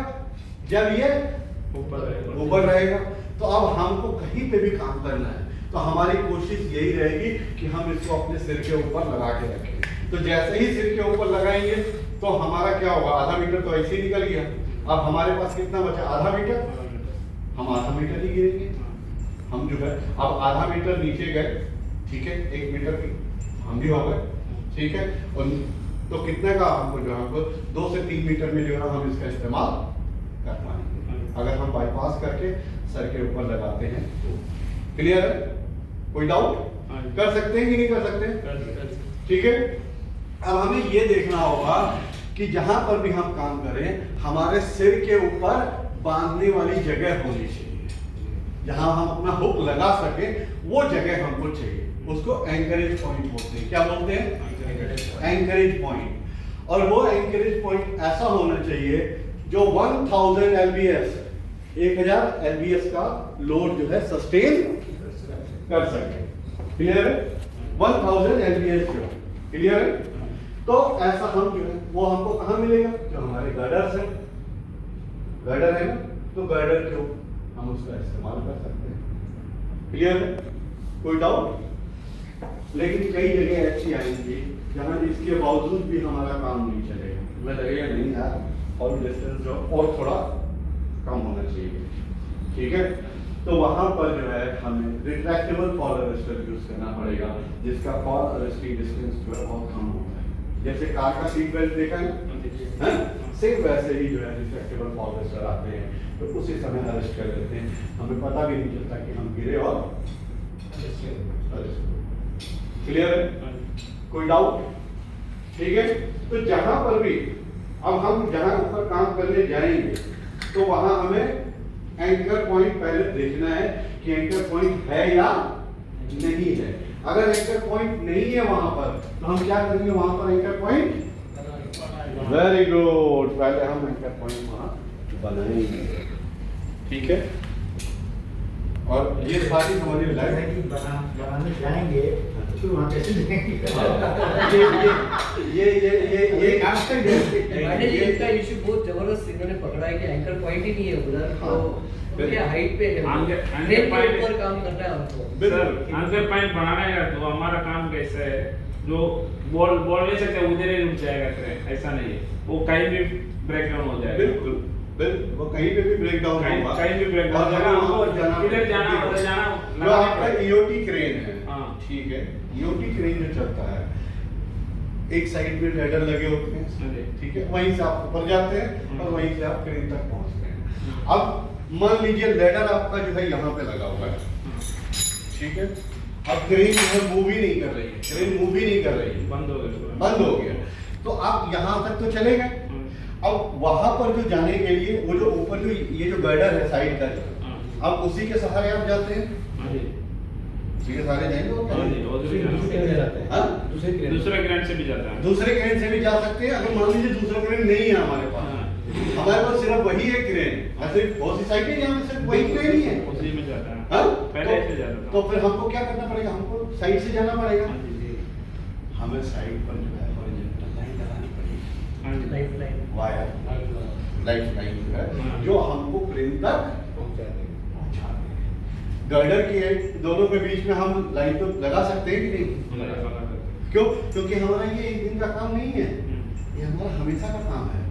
जब ये ऊपर रहेगा। तो अब हमको कहीं पे भी काम करना है तो हमारी कोशिश यही रहेगी कि हम इसको अपने सिर के ऊपर लगा के रखें। तो जैसे ही सिर के ऊपर लगाएंगे तो हमारा क्या होगा, आधा मीटर तो ऐसे ही निकल गया। अब हमारे पास कितना बचा, आधा मीटर, हम आधा मीटर ही गिरेंगे। हम जो है अब आधा मीटर नीचे गए, ठीक है, 1 मीटर की हम भी हो गए, ठीक है। और तो कितने का हमको जो हमको 2 से 3 मीटर में जो है हम इसका इस्तेमाल कर पाएंगे अगर हम बाईपास करके सर के ऊपर लगाते हैं तो। क्लियर है? कोई डाउट? कर सकते हैं कि नहीं कर सकते? ठीक है। अब हमें ये देखना होगा कि जहां पर भी हम काम करें हमारे सिर के ऊपर बांधने वाली जगह होनी चाहिए, जहां हम अपना हुक लगा सके वो जगह हमको चाहिए। उसको एंकरेज पॉइंट बोलते हैं। क्या बोलते हैं? Anchorage point. और वो एंकरेज पॉइंट ऐसा होना चाहिए जो 1000 LBS 1000 LBS का लोड जो है सस्टेन कर सके। क्लियर है? 1000 LBS जो, क्लियर है? तो ऐसा हम जो है वो हमको कहाँ मिलेगा, जो हमारे गर्डर से, गर्डर है ना, तो गर्डर के हम उसका इस्तेमाल कर सकते हैं। क्लियर है? कोई डाउट? लेकिन कई जगह ऐसी आएंगी जहाँ इसके बावजूद भी हमारा काम नहीं चलेगा, हमें लगेगा नहीं यार और डिस्टेंस जो और थोड़ा कम होना चाहिए। ठीक है, तो वहां पर जो है हमें रिट्रैक्टेबल फॉल अरेस्टर यूज करना पड़ेगा, जिसका फॉल अरेस्टिंग डिस्टेंस जो है बहुत कम होता है। जैसे कार का सीट बेल्ट देखा है, सेम वैसे ही जो है रिट्रैक्टेबल फॉल अरेस्टर आते हैं, तो उसी समय अरेस्ट कर देते हैं, हमें पता भी नहीं चलता कि हम गिरे और क्लियर है? कोई डाउट? ठीक है, तो जहां पर भी अब हम जहां ऊपर काम करने जाएंगे तो वहां हमें एंकर पॉइंट पहले देखना है कि एंकर पॉइंट है या नहीं है। अगर एंकर पॉइंट नहीं है वहां पर तो हम क्या करेंगे, वहां पर एंकर पॉइंट, वेरी गुड, पहले हम एंकर पॉइंट वहां बनाएंगे। ठीक है, और ये सारी हमारी लाइफ बनाने जाएंगे तो वहाँ कैसे देखेंगे? ये का इशू बहुत जबरदस्त इन्होंने पकड़ा है कि एंकर पॉइंट ही नहीं है उधर, तो ये हाइट पे है, एंकर पॉइंट पर काम करना है हमको। सर एंकर पॉइंट बनाना है तो हमारा काम कैसा है, जो बोल नहीं सकते उधर ही रुक जाएगा ट्रेन, ऐसा नहीं है, वो कहीं भी ब्रेक डाउन हो जाएगा। बिल्कुल वो कहीं पे भी ब्रेक डाउन होगा, कहीं भी ब्रेक डाउन होगा, हमको किधर जाना उधर जाना। जो आपका ईओटी क्रेन है, हाँ ठीक है, ईओटी क्रेन जो चलता है एक साइड में लेडर लगे होते हैं, ठीक है, वहीं से आप ऊपर जाते हैं और वहीं से आप क्रेन तक पहुंचते हैं। अब मान लीजिए लेडर आपका जो है यहाँ पे लगा हुआ है, ठीक है, अब क्रेन जो है मूव ही नहीं कर रही है, क्रेन मूव ही नहीं कर रही है, बंद हो गया, तो आप यहाँ तक तो चले गए। अब वहां पर जो जाने के लिए वो जो ऊपर जो ये जो गर्डर है साइड का, अब उसी के सहारे आप जाते हैं, ये सारे जाएंगे और हाँ जी, और क्या? दूसरे दूसरे जाते हैं हाँ? दूसरे क्रेन दूसरे ग्रैंड से भी जाता है। दूसरे क्रेन से भी जा सकते हैं। अगर मान लीजिए दूसरा क्रेन नहीं है हमारे पास, हाँ। हमारे पास सिर्फ वही एक क्रेन है। ऐसे बहुत सी साइटें जहाँ पे सिर्फ वही क्रेन ही है। उसी में जाता है। हाँ? पहले ऐसे जाता था। तो फिर हमको क्या करना पड़ेगा? हमको साइड से जाना पड़ेगा। हाँ जी, जी। हमें साइड पर जो है हॉरिजॉन्टल लाइन लगानी पड़ेगी, हाँ जी। Life line wire life line जो है, हाँ। जो हमको क्रेन तक पहुंचा देंगे पहुंचा देगी। गर्डर की एंड दोनों के बीच में हम लाइन तो लगा सकते हैं कि नहीं? लगा सकते हैं। क्यों? क्योंकि हमारा ये एक दिन का काम नहीं है, हम्म। ये हमारा हमेशा का काम है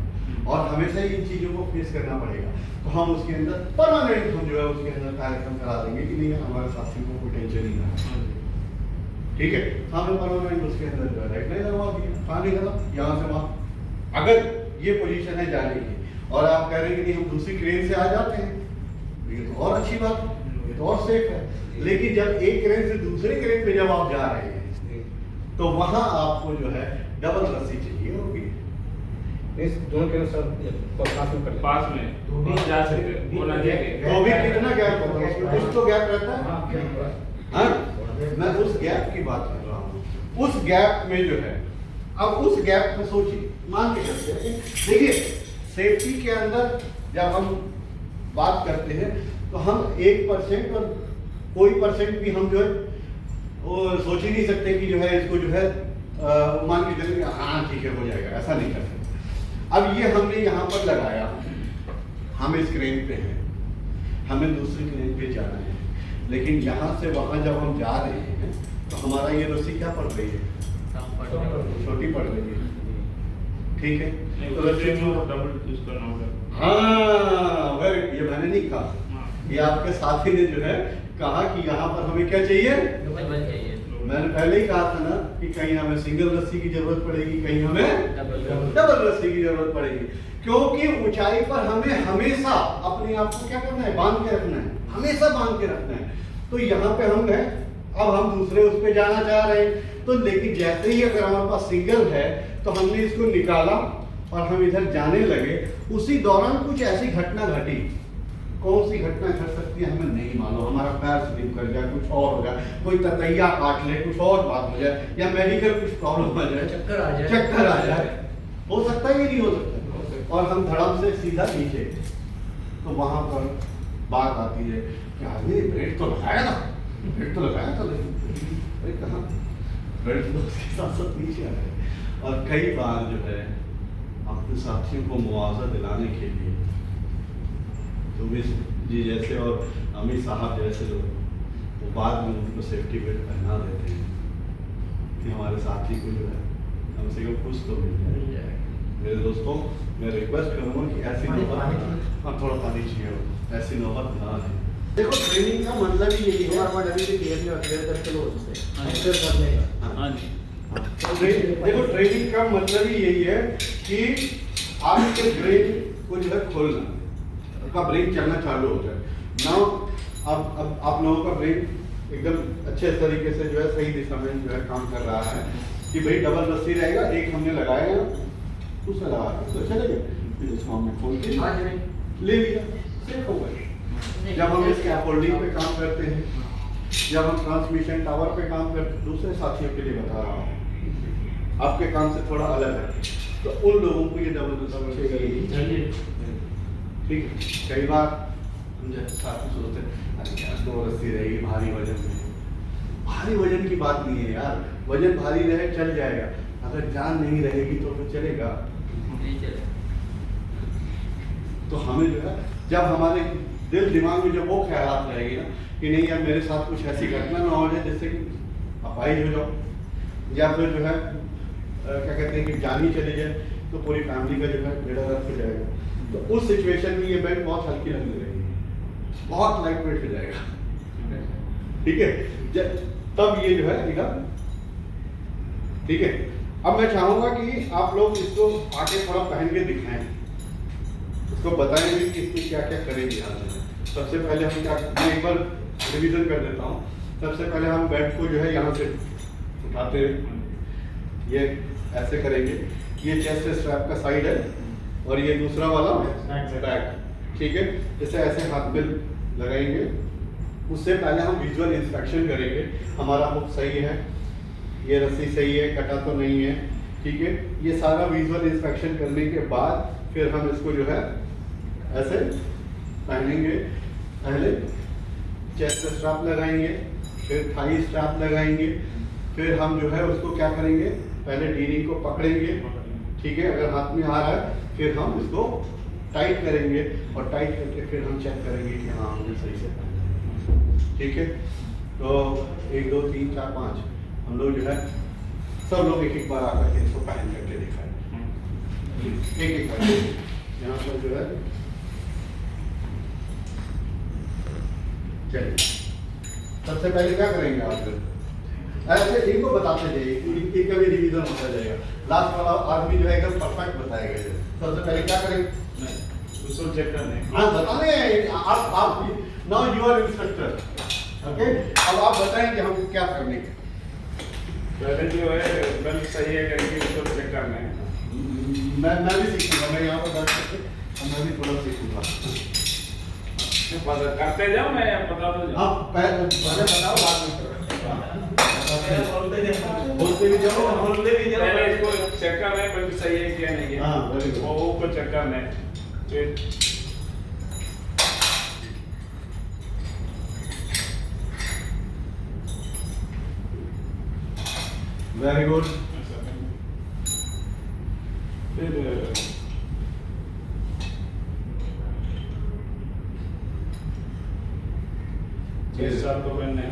और हमेशा ही इन चीजों को फेस करना पड़ेगा। तो हम उसके अंदर परमानेंट हम जो है उसके अंदर कार्यक्रम करा देंगे कि नहीं हमारे साथियों को कोई टेंशन नहीं है। हाँ जी। ठीक है, हमने परमानेंट उसके अंदर जो है लाइट नहीं लगवा दिया, कहाँ नहीं लगा, यहाँ से वहाँ। अगर ये पोजीशन है जाने की और आप कह रहे हैं कि नहीं हम दूसरी क्रेन से आ जाते हैं, तो ये तो और अच्छी बात है, ये तो और सेफ है। लेकिन जब एक क्रेन से दूसरे क्रेन पे जब आप जा रहे हैं तो वहां आपको जो है डबल रस्सी चाहिए होगी। इस दोनों के सर पास में कर लेंगे। पास में जा सकते हैं, वो ना जाएंगे। तो भी कितना गैप होगा उसमें? कुछ तो गैप रहता है। हाँ, क्या हुआ? हाँ? मैं उस गैप की बात कर रहा हूँ। उस गैप में जो है, अब उस गैप में सोचिए, मान के चलते हैं, देखिए सेफ्टी के अंदर जब हम बात करते हैं तो हम 1% और कोई परसेंट भी हम जो है वो सोच ही नहीं सकते कि जो है इसको जो है मान के चलेंगे हाँ ठीक है हो जाएगा, ऐसा नहीं कर सकते। अब ये हमने यहाँ पर लगाया, हम इस क्रेन पे हैं, हमें दूसरी क्रेन पे जाना है, लेकिन यहाँ से वहाँ जब हम जा रहे हैं तो हमारा ये रस्सी क्या पड़ रही है? छोटी पड़ रही है। ठीक है, नहीं, तो तो रस्सी डबल यूज करना होगा। हाँ वेरी, ये मैंने नहीं कहा, हाँ। ये आपके साथी ने जो है कहा कि यहाँ पर हमें क्या चाहिए। डबल चाहिए। मैंने पहले ही कहा था ना कि कहीं हमें सिंगल रस्सी की जरूरत पड़ेगी, कहीं हमें डबल डबल रस्सी की जरूरत पड़ेगी, क्योंकि ऊंचाई पर हमें हमेशा अपने आप को क्या करना है? बांध के रखना है, हमेशा बांध के रखना है। तो यहाँ पे हम गए, अब हम दूसरे उस पे जाना चाह रहे हैं, तो लेकिन जैसे ही अगर हमारे पास सिंगल है तो हमने इसको निकाला और हम इधर जाने लगे, उसी दौरान कुछ ऐसी घटना घटी। कौन सी घटना घट सकती है हमें नहीं मालूम, हमारा पैर स्लिप कर जाए, कुछ और हो जाए, कोई ततैया काट ले, कुछ और बात हो जाए, या मेडिकल कुछ प्रॉब्लम आ जाए, चक्कर आ जाए, चक्कर आ जाए, हो सकता है कि नहीं हो सकता, और हम धड़म से सीधा नीचे। तो वहां पर बात आती है कि आदमी ब्रेक तो लगाया था, ब्रेक तो लगाया था, लेकिन अरे कहाँ ब्रेक तो उसके साथ साथ नीचे आ गए। और कई बार जो है अपने साथियों को मुआवजा दिलाने के लिए सुमित जी जैसे और अमित साहब जैसे लोग वो बाद में उनको सेफ्टी बेल्ट पहना देते हैं कि हमारे साथी को जो है कम से कम कुछ तो मिल जाए। मेरे दोस्तों, मैं रिक्वेस्ट करूँगा कि ऐसी नौबत, हाँ थोड़ा पानी चाहिए, ऐसी नौबत ना आए। देखो ट्रेनिंग का मतलब ही यही है, हाँ जी। देखो ट्रेनिंग का मतलब ही यही है कि आपके ब्रेन को जो है खोलना, आपका ब्रेन चलना चालू हो जाए। नाउ अब आप लोगों का ब्रेन एकदम अच्छे तरीके से जो है सही दिशा में जो है काम कर रहा है कि भाई डबल रस्सी रहेगा, एक हमने लगाया दूसरा लगा तो चलेगा, फिर उसको हमने खोल के ले लिया, सेफ हो गए। जब हम इस स्कैफोल्डिंग पे काम करते हैं, जब हम ट्रांसमिशन टावर पे काम करते हैं, दूसरे साथियों के लिए बता रहा हूँ, आपके काम से थोड़ा अलग है, तो उन लोगों को ये डबल रस्सी चाहिए। ठीक है, कई बार हम जैसे साथी सोचते हैं अरे यार 2 रस्सी रहेगी, भारी वजन में, भारी वजन की बात नहीं है यार, वजन भारी रहे चल जाएगा, अगर जान नहीं रहेगी तो फिर चलेगा नहीं चले। तो हमें जो है जब हमारे दिल दिमाग में जब वो ख्यालात रहेगी ना कि नहीं यार मेरे साथ कुछ ऐसी घटना ना हो जाए जिससे कि अपाहिज हो जाओ, या फिर जो है क्या कहते हैं कि जान ही चली जाए, तो पूरी फैमिली का जो है बेड़ा गर्क हो जाएगा। तो उस सिचुएशन में ये बेल्ट बहुत हल्की लगने लगेगी, बहुत लाइट वेट हो जाएगा। ठीक है, तब ये जो है एकदम ठीक है। अब मैं चाहूंगा कि आप लोग इसको आके थोड़ा पहन के दिखाएं, इसको बताएं भी कि इसमें क्या क्या करेंगे। सबसे पहले हम क्या, मैं एक बार रिवीजन कर देता हूँ। सबसे पहले हम बेल्ट को जो है यहाँ से उठाते हैं, ये ऐसे करेंगे, ये चेस्ट स्ट्रैप का साइड है और ये दूसरा वाला बैक, ठीक है। इसे ऐसे हाथ पे लगाएंगे, उससे पहले हम विजुअल इंस्पेक्शन करेंगे, हमारा हुक सही है, ये रस्सी सही है, कटा तो नहीं है, ठीक है। ये सारा विजुअल इंस्पेक्शन करने के बाद फिर हम इसको जो है ऐसे पहनेंगे। पहले चेस्ट स्ट्रैप लगाएंगे, फिर थाई स्ट्रैप लगाएंगे, फिर हम जो है उसको क्या करेंगे, पहले डीनिंग को पकड़ेंगे, ठीक है। अगर हाथ में आ रहा है फिर हम इसको टाइट करेंगे और टाइट करके फिर हम चेक करेंगे कि हाँ हमने सही से पहना, ठीक है। तो 1 2 3 4 5 हम लोग जो है सब लोग एक एक बार आकर के इसको पहन करके दिखाएं, एक एक बार। यहाँ पर जो है चलिए सबसे पहले क्या करेंगे आप फिर ऐसे इनको बताते जाइए, इनका भी रिवीजन होता जाएगा। लास्ट वाला आदमी जो है एकदम परफेक्ट बताएगा। सबसे पहले क्या करेंगे, उसको चेक करने। हाँ बताने आप now you are instructor, okay. अब आप बताएं कि हमको क्या करने का। पहले जो है बेल्ट सही है करके उसको चेक करना है। मैं भी सीखूंगा, मैं यहाँ पर बैठ करके मैं भी थोड़ा सीखूंगा। करते जाओ, मैं बता दो। आप पहले बताओ, बाद में करो। बोलते भी जाओ, बोलते भी जाओ। पहले इसको चेक करना है बेल्ट सही है क्या नहीं है। हाँ, very good। वो को चेक करना है। फिर वेरी गुड। फिर इस साल को पहनना है।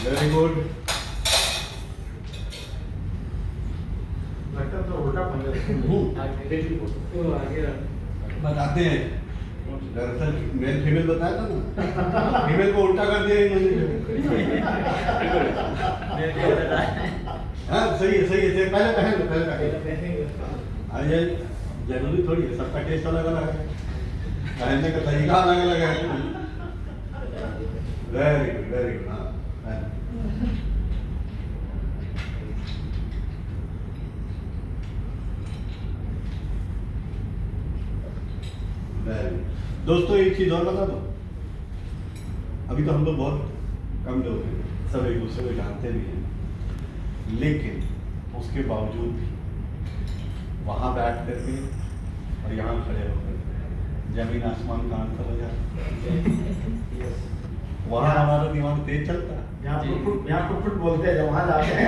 Very good. लगता तो उल्टा पंजा आगे बताते हैं, दरअसल मेल फीमेल बताया था ना, फीमेल को उल्टा कर दिया इन्होंने। हाँ सही है, सही है, सही है। पहले पहन लो, पहले पहन। अरे जरूरी थोड़ी है, सबका टेस्ट अलग अलग है, पहनने का तरीका अलग अलग है। Very good, very good. हाँ वेरी गुड। दोस्तों एक चीज और बता दो, अभी तो हम लोग बहुत कम लोग हैं, सब एक दूसरे को जानते भी हैं, लेकिन उसके बावजूद भी वहाँ बैठ करके और यहाँ खड़े होकर जमीन आसमान का अंतर हो जाता। वहाँ हमारा दिमाग तेज चलता है, यहाँ फुट बोलते हैं, जब वहाँ जाते हैं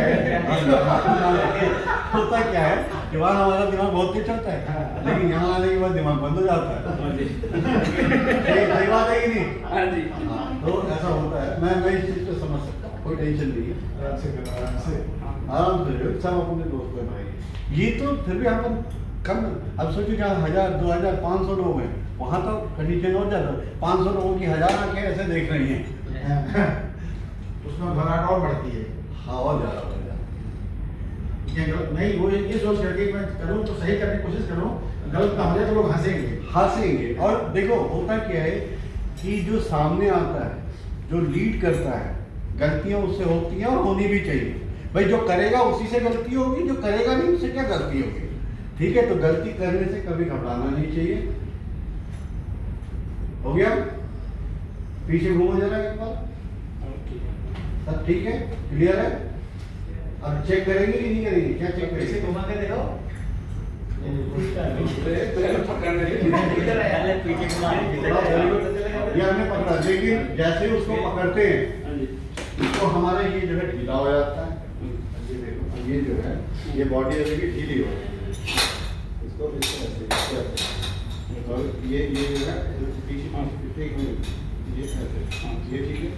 होता क्या है कि वहाँ हमारा दिमाग बहुत तेज चलता है, लेकिन यहाँ आने के बाद दिमाग बंद हो जाता है। सही बात है कि नहीं? हाँ जी। हाँ, तो ऐसा होता है। मैं इस चीज़ को समझ सकता हूँ, कोई टेंशन नहीं है, आराम से सब अपने दोस्त हैं भाई। ये तो फिर भी हम कम, अब सोचिए क्या 1000 2000 500 लोग हैं, वहाँ तो कंडीशन और ज़्यादा, 500 लोगों की 1000 आंखें ऐसे देख रही हैं, उसमें घबराहट और बढ़ती है। हाँ और ज़्यादा बढ़ जाता ये गलत नहीं, वो ये सोच करके मैं करूँ तो सही करने की कोशिश करूँ, गलत ना हो जाए तो लोग हंसेंगे। हंसेंगे। और देखो होता क्या है कि जो सामने आता है, जो लीड करता है, गलतियाँ उससे होती हैं और होनी भी चाहिए। भाई जो करेगा उसी से गलती होगी, जो करेगा नहीं उससे क्या गलती होगी, ठीक है। तो गलती करने से कभी घबराना नहीं चाहिए। हो गया, पीछे घूमो जरा एक बार, सब ठीक है, क्लियर है। अब चेक करेंगे कि नहीं करेंगे, क्या चेक करेंगे? घुमा के देखो। ये हमने पकड़ा, लेकिन जैसे ही उसको पकड़ते हैं उसको हमारा ये जो है ढीला हो जाता है। ये देखो, ये जो है ये बॉडी है देखिए ढीली हो जाती है, इसको ऐसे और ये जो है पीछे ये ऐसे, ये ठीक है।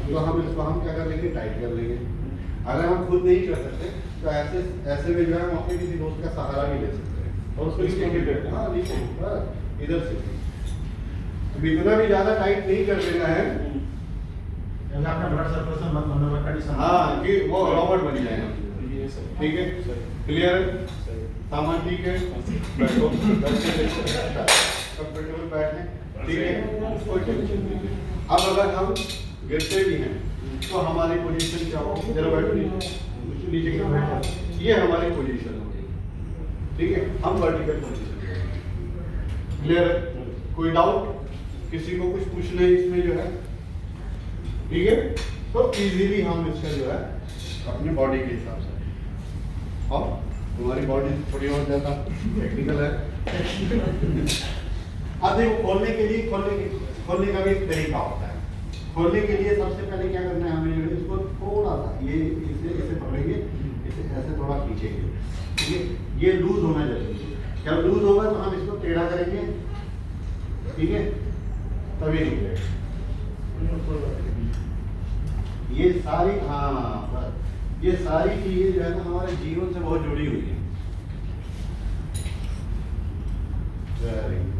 तो हम इसको हम क्या कर लेंगे, टाइट कर लेंगे। अगर हम खुद नहीं कर सकते तो ऐसे में जो है हम अपने किसी दोस्त का सहारा भी ले सकते हैं और उसको नीचे गिर करते हैं। हाँ नीचे बस इधर से, तो इतना भी ज़्यादा टाइट नहीं कर देना है आपने ब्लड सर्कुलेशन बंद होने वाला कंडीशन। हाँ कि वो रॉबर्ट बन जाएगा, ठीक है, क्लियर है, सामान ठीक है, बैठो कंफर्टेबल बैठे, ठीक है, कोई टेंशन नहीं है। अब अगर हम गिरते भी हैं तो हमारी पोजीशन क्या हो, जरा बैठो नीचे की बैठो, ये हमारी पोजीशन होगी, ठीक है। हम वर्टिकल पोजीशन, क्लियर है, कोई डाउट किसी को कुछ पूछना है इसमें जो है, ठीक है। तो इजीली हम इसका जो है अपनी बॉडी के हिसाब से, और तुम्हारी बॉडी थोड़ी और ज़्यादा टेक्निकल है। अब देखो खोलने का भी एक तरीका होता है। खोलने के लिए सबसे पहले क्या करना है हमें, जो है इसको थोड़ा सा ये इसे पकड़ेंगे, इसे ऐसे थोड़ा खींचेंगे, ठीक है। ये लूज होना जरूरी है। जब लूज होगा तो हम इसको टेढ़ा करेंगे, ठीक है, तभी निकलेगा। ये सारी, हाँ बस, ये सारी चीजें जो है ना हमारे जीवन से बहुत जुड़ी हुई है। Very good.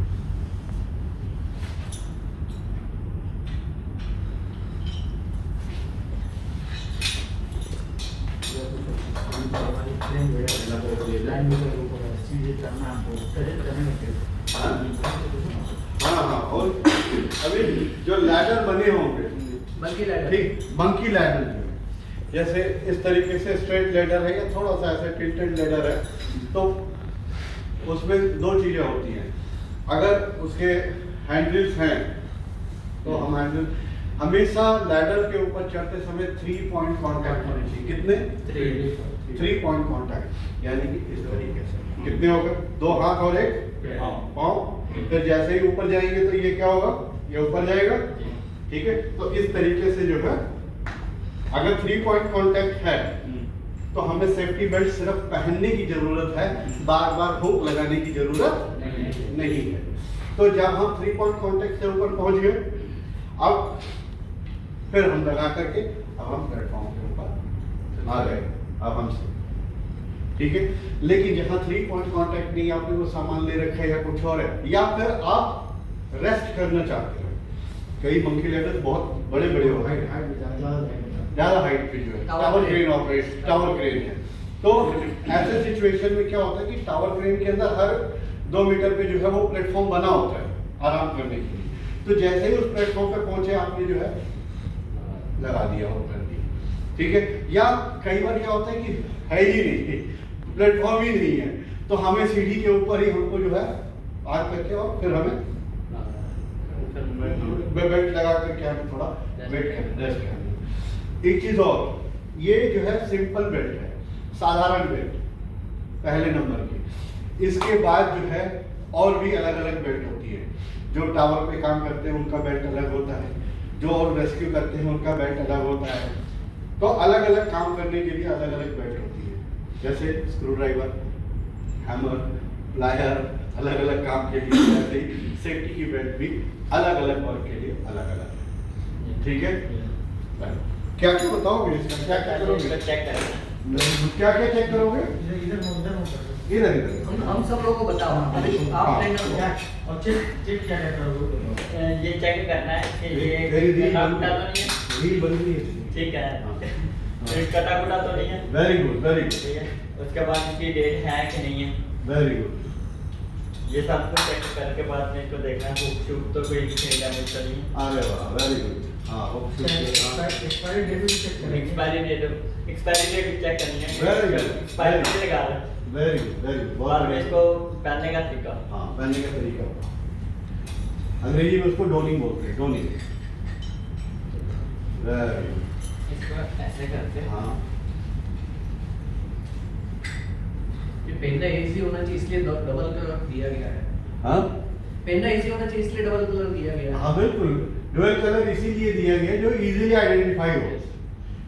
हाँ, और अभी जो लैडर बने होंगे, बल्कि लैडर, ठीक, बंकी लैडर जो है, जैसे इस तरीके से स्ट्रेट लैडर है या थोड़ा सा ऐसे टिल्टेड लैडर है, तो उसमें दो चीजें होती हैं। अगर उसके हैंडल्स हैं तो हम हैंडल हमेशा लैडर के ऊपर चढ़ते समय 3 पॉइंट कांटेक्ट होने चाहिए। कितने? 3 पॉइंट कांटेक्ट, यानी कि इस तरीके से। कितने हो गए? 2 हाथ और 1 पाँव। फिर जैसे ही ऊपर जाएंगे तो ये क्या होगा, ये ऊपर जाएगा, ठीक है। तो इस तरीके से जो है, अगर 3 पॉइंट कांटेक्ट है तो हमें सेफ्टी बेल्ट सिर्फ पहनने की जरूरत है, बार बार हुक लगाने की जरूरत नहीं है। तो जब हम 3 पॉइंट कांटेक्ट से ऊपर पहुंच गए, अब फिर हम लगा करके अब हम प्लेटफॉर्म के ऊपर आ गए, अब हमसे, ठीक है। लेकिन जहाँ 3 पॉइंट कांटेक्ट नहीं, आपने वो सामान ले रखा है या कुछ और है, या फिर आप रेस्ट करना चाहते हो, कई मंकी लैडर बहुत बड़े बड़े होते हैं, ज्यादा हाइट पे जो है tower crane operate, tower crane है। तो ऐसे सिचुएशन में क्या होता है कि टावर क्रेन के अंदर हर 2 मीटर पे जो है वो प्लेटफॉर्म बना होता है आराम करने के लिए। तो जैसे ही उस प्लेटफॉर्म पे पहुंचे, आपने जो है लगा दिया हो, कर दिया, ठीक है। या कई बार क्या होता है कि है ही नहीं, प्लेटफॉर्म ही नहीं है, तो हमें सीढ़ी के ऊपर ही हमको जो है आग करके और फिर हमें बेल्ट लगा करके हमें थोड़ा वेट करना, रेस्ट करना। एक चीज और, ये जो है सिंपल बेल्ट है, साधारण बेल्ट पहले नंबर की। इसके बाद जो है और भी अलग अलग बेल्ट होती है। जो टावर पे काम करते हैं उनका बेल्ट अलग होता है, जो और रेस्क्यू करते हैं उनका बेल्ट अलग होता है। तो अलग अलग काम करने के लिए अलग अलग बेल्ट होती है। जैसे स्क्रू ड्राइवर, हैमर, प्लायर, अलग अलग काम के लिए, ऐसे ही सेफ्टी की बेल्ट भी अलग अलग वर्क के लिए अलग अलग है, ठीक है। क्या क्या बताओगे इसका, क्या क्या करोगे? चेक करेंगे, क्या क्या चेक करोगे? इधर हम सब लोगों को बताओ, अभी आप ट्रेनर हो, और चेक क्या करोगे? ये चेक करना है कि ये रील कटा कुटा तो नहीं है, रील बन रही है, ठीक है, ये कटा कुटा तो नहीं है, वेरी गुड, वेरी गुड, ठीक है। उसके बाद इसकी डेट है कि नहीं है, वेरी गुड। ये सब कुछ चेक करके बाद में इसको देखना है हुक शूट तो कोई डैमेज तो नहीं है। अरे वाह, वेरी गुड। हाँ, एक्सपायरी डेट भी चेक करेंगे। एक्सपायरी डेट चेक करनी है, Very good. एक्सपायरी डेट लगा रहे हैं। वेरी गुड, वेरी गुड, बहुत बाद में बढ़िया। इसको पहनने का तरीका, हाँ, पहनने का तरीका होगा, अंग्रेजी में उसको डोनिंग बोलते हैं, डोनिंग। Very good. इसको ऐसे करते हैं। हाँ, ये पहनना इजी होना चाहिए इसलिए डबल कलर दिया गया है। हाँ, पहनना इजी होना चाहिए इसलिए डबल कलर दिया गया है। हाँ, बिल्कुल। डुअल कलर इसीलिए दिया गया जो इजीली आइडेंटिफाई हो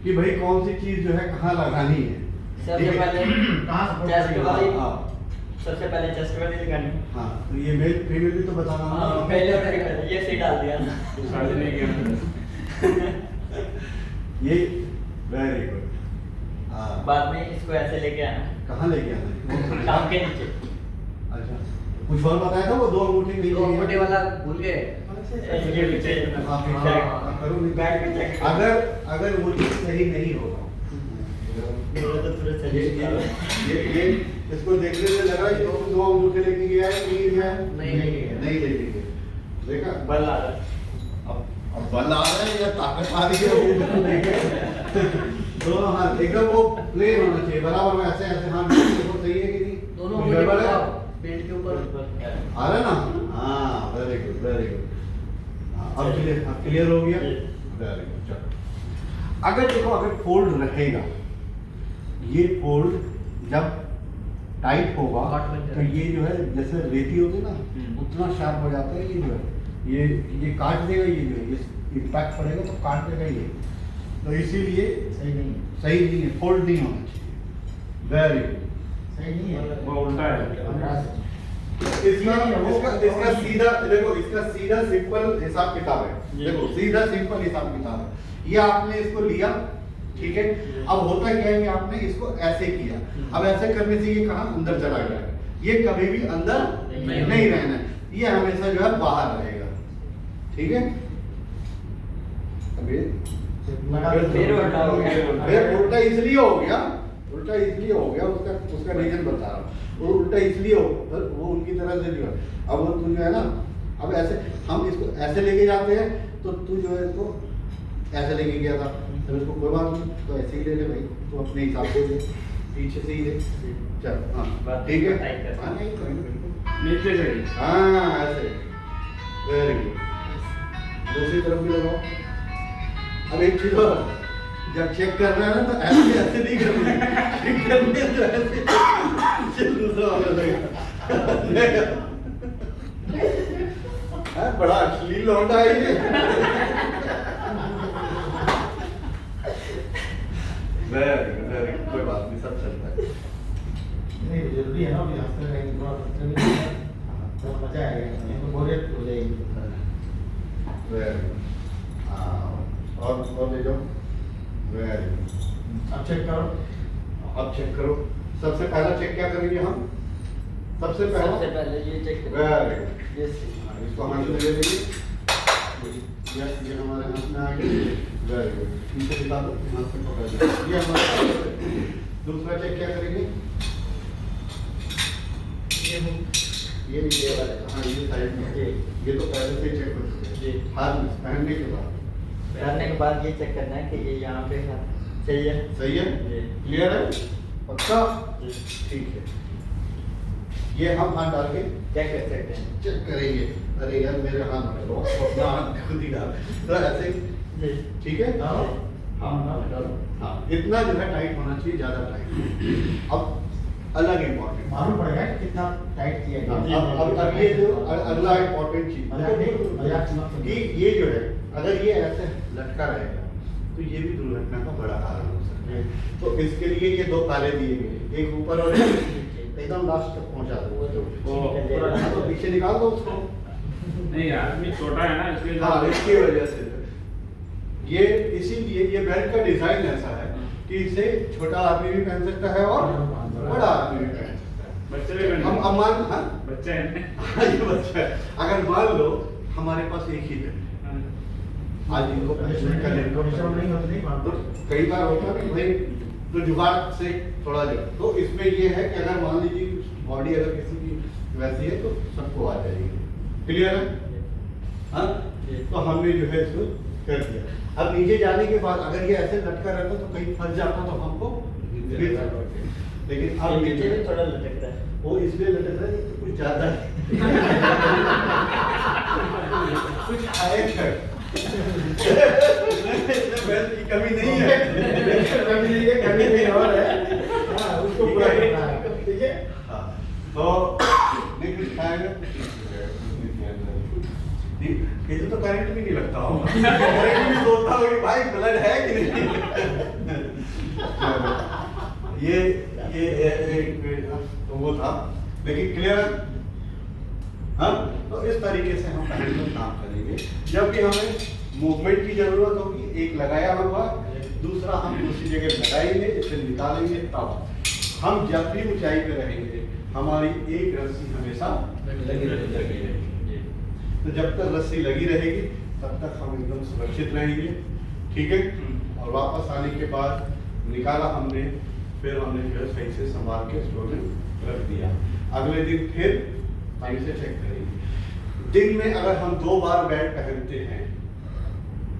कि भाई कौन सी चीज जो है कहाँ लगानी है। सबसे ठीक है? पहले कहाँ से चेस्ट वाली, हाँ, सबसे पहले चेस्ट वाली लगानी है। हाँ, तो ये मेल फीमेल भी तो बताना हाँ, होगा। पहले ये सही डाल दिया शादी नहीं किया ये वेरी गुड। हाँ, बाद में इसको ऐसे लेके आना कहाँ लेके आना है? टांग के नीचे, अच्छा, कुछ और बताया था वो 2 अंगूठे कहीं दो अंगूठे वाला भूल गए। ये नीचे हाँ, करो नहीं। बैक पे चेक अगर वो चीज सही नहीं होगा, मेरा तो थोड़ा ये इसको देखने से लगा कि 2 अंगूठे लेके गया है, नहीं गया है? नहीं नहीं लेके गया। देखा, बल आ रहा है। अब बल आ रहा है या ताकत आ रही है वो देखे। दोनों हाथ एकदम वो प्लेन होना चाहिए, बराबर में ऐसे ऐसे हाथ वो सही है कि नहीं? दोनों कुछ अंगूठे गड़बड़ है? बताओ पेट के ऊपर। आ रहा है ना? हाँ, वेरी गुड, वेरी गुड। अब क्लियर हो गया। जी। Very good. चलो अगर देखो अगर फोल्ड रहेगा, ये फोल्ड जब टाइट होगा काट बन तो जाएगा। ये जो है जैसे रेती होती है ना, उतना शार्प हो जाता है ये जो है, ये काट देगा, ये जो है ये इम्पैक्ट पड़ेगा तो काट देगा ये, तो इसीलिए सही नहीं है, सही नहीं है, फोल्ड नहीं होना चाहिए। Very good. सही नहीं है। वो उल्टा है। इसका सीधा देखो, इसका सीधा सिंपल हिसाब किताब है। जी। देखो सीधा सिंपल हिसाब किताब है। ये आपने इसको लिया, ठीक है। अब होता क्या है कि आपने इसको ऐसे किया, अब ऐसे करने से ये कहाँ अंदर चला गया, ये कभी भी अंदर नहीं रहना है, ये हमेशा जो है बाहर रहेगा, ठीक है। अभी फिर उल्टा हो गया। फिर उल्टा इसलिए हो गया, उल्टा इसलिए हो गया, उसका रीजन बता रहा हूँ। वो उल्टा इसलिए हो, वो उनकी तरह से जो है, अब वो तू जो है ना, अब ऐसे हम इसको ऐसे लेके जाते हैं, तो तू जो है इसको ऐसे लेके गया था, तो इसको कोई बात नहीं, तो ऐसे ही ले ले भाई, तू अपने हिसाब से ले, पीछे से ही ले, चल हाँ ठीक है। हाँ नहीं बिल्कुल, नीचे से ही। हाँ ऐसे, वेरी गुड। दूसरी तरफ भी लगाओ। अब एक चीज और, जब चेक कर रहे हैं ना तो ऐसे ऐसे नहीं करना, चेक करने तो ऐसे चल दूसरा वाला लगा। बड़ा अश्लील लौंडा है ये। वेरी गुड, कोई बात नहीं, सब चलता है। नहीं जरूरी है ना, अभी हंसते रहेंगे थोड़ा, हंसते नहीं तो मजा आएगा, नहीं तो बोरियत हो जाएगी। Very good. और ले जाओ। Very good. अब चेक करो। अब चेक करो। सबसे पहला चेक क्या करेंगे हम? सबसे पहले ये चेक करें। Very good. यस। इसको हाथ में ले लेंगे। ये हमारे हाथ में आ गया। Very good. पीछे दिखा दो, हाथ से पकड़ लो। ये हमारा दूसरा चेक क्या करेंगे? ये नहीं, ये वाला, हाँ ये साइड में, ये तो पहले से चेक हो चुके हैं। जी। हाथ में पहनने के बाद करने के बाद ये चेक करना है कि ये यहाँ पे सही है। सही है, जी। क्लियर है, पक्का, जी। ठीक है। ये हम हाथ डाल के चेक कर सकते हैं। चेक करेंगे। अरे यार मेरे हाथ में लो, अपना हाथ खुद ही डाल, तो ऐसे, जी। ठीक है। हाँ। हाँ इतना जो है टाइट होना चाहिए, ज्यादा टाइट। अब अलग इम्पोर्टेंट, मालूम पड़ेगा कि कितना टाइट किया हाँ, गया। अब ये जो अगला इम्पोर्टेंट चीज मजाक मत कि ये जो है, अगर ये ऐसे लटका रहेगा तो ये भी दुर्घटना का बड़ा कारण हो सकता है। तो इसके लिए ये दो ताले दिए गए, एक ऊपर और एकदम लास्ट तक पहुंचा दो, तो पीछे निकाल दो उसको। नहीं आदमी छोटा है ना, इसलिए हाँ इसकी वजह से ये, इसीलिए ये बेल्ट का डिजाइन ऐसा है कि इसे छोटा आदमी भी पहन सकता है और बड़ा आदमी भी पहन सकता है। बच्चे भी पहन हम अब मान, हाँ बच्चे हैं। हाँ, ये बच्चा है। अगर मान लो हमारे पास एक ही बेल्ट, आज इनको पहनने का लेकर नहीं होती तो कई बार होता है कि भाई तो जुगाड़ से थोड़ा जो, तो इसमें ये है कि अगर मान लीजिए बॉडी अगर किसी की वैसी है तो सबको आ जाएगी। क्लियर है? हाँ, तो हमने जो है इसको कर दिया। अब नीचे जाने के बाद अगर ये ऐसे लटका रहता तो कहीं फंस जाता तो हमको गिर जाता। लेकिन अब नीचे भी थोड़ा लटक रहा है। वो इसलिए लटक रहा है कि कुछ ज्यादा है। कुछ है बेल्ट की कमी नहीं है। कभी नहीं है, कभी नहीं और है। हाँ, उसको पूरा करना है, ठीक है। हाँ, तो नहीं कुछ खाएगा, इसे तो करंट भी नहीं लगता होगा। करंट भी सोचता होगा कि भाई ब्लड है कि नहीं। ये तो वो था, लेकिन क्लियर। हाँ, तो इस तरीके से हम पहले काम करेंगे। जब भी हमें मूवमेंट की जरूरत होगी, एक लगाया हुआ, दूसरा हम दूसरी जगह लगाएंगे, इसे निकालेंगे, तब हम जब भी ऊंचाई पे रहेंगे हमारी एक रस्सी हमेशा लगी रहेगी। तो जब तक रस्सी लगी रहेगी तब तक हम एकदम सुरक्षित रहेंगे, ठीक है। और वापस आने के बाद निकाला हमने, फिर हमने जो है सही से संभाल के स्टोर में रख दिया। अगले दिन फिर हम इसे चेक करेंगे। दिन में अगर हम 2 बार बेल्ट पहनते हैं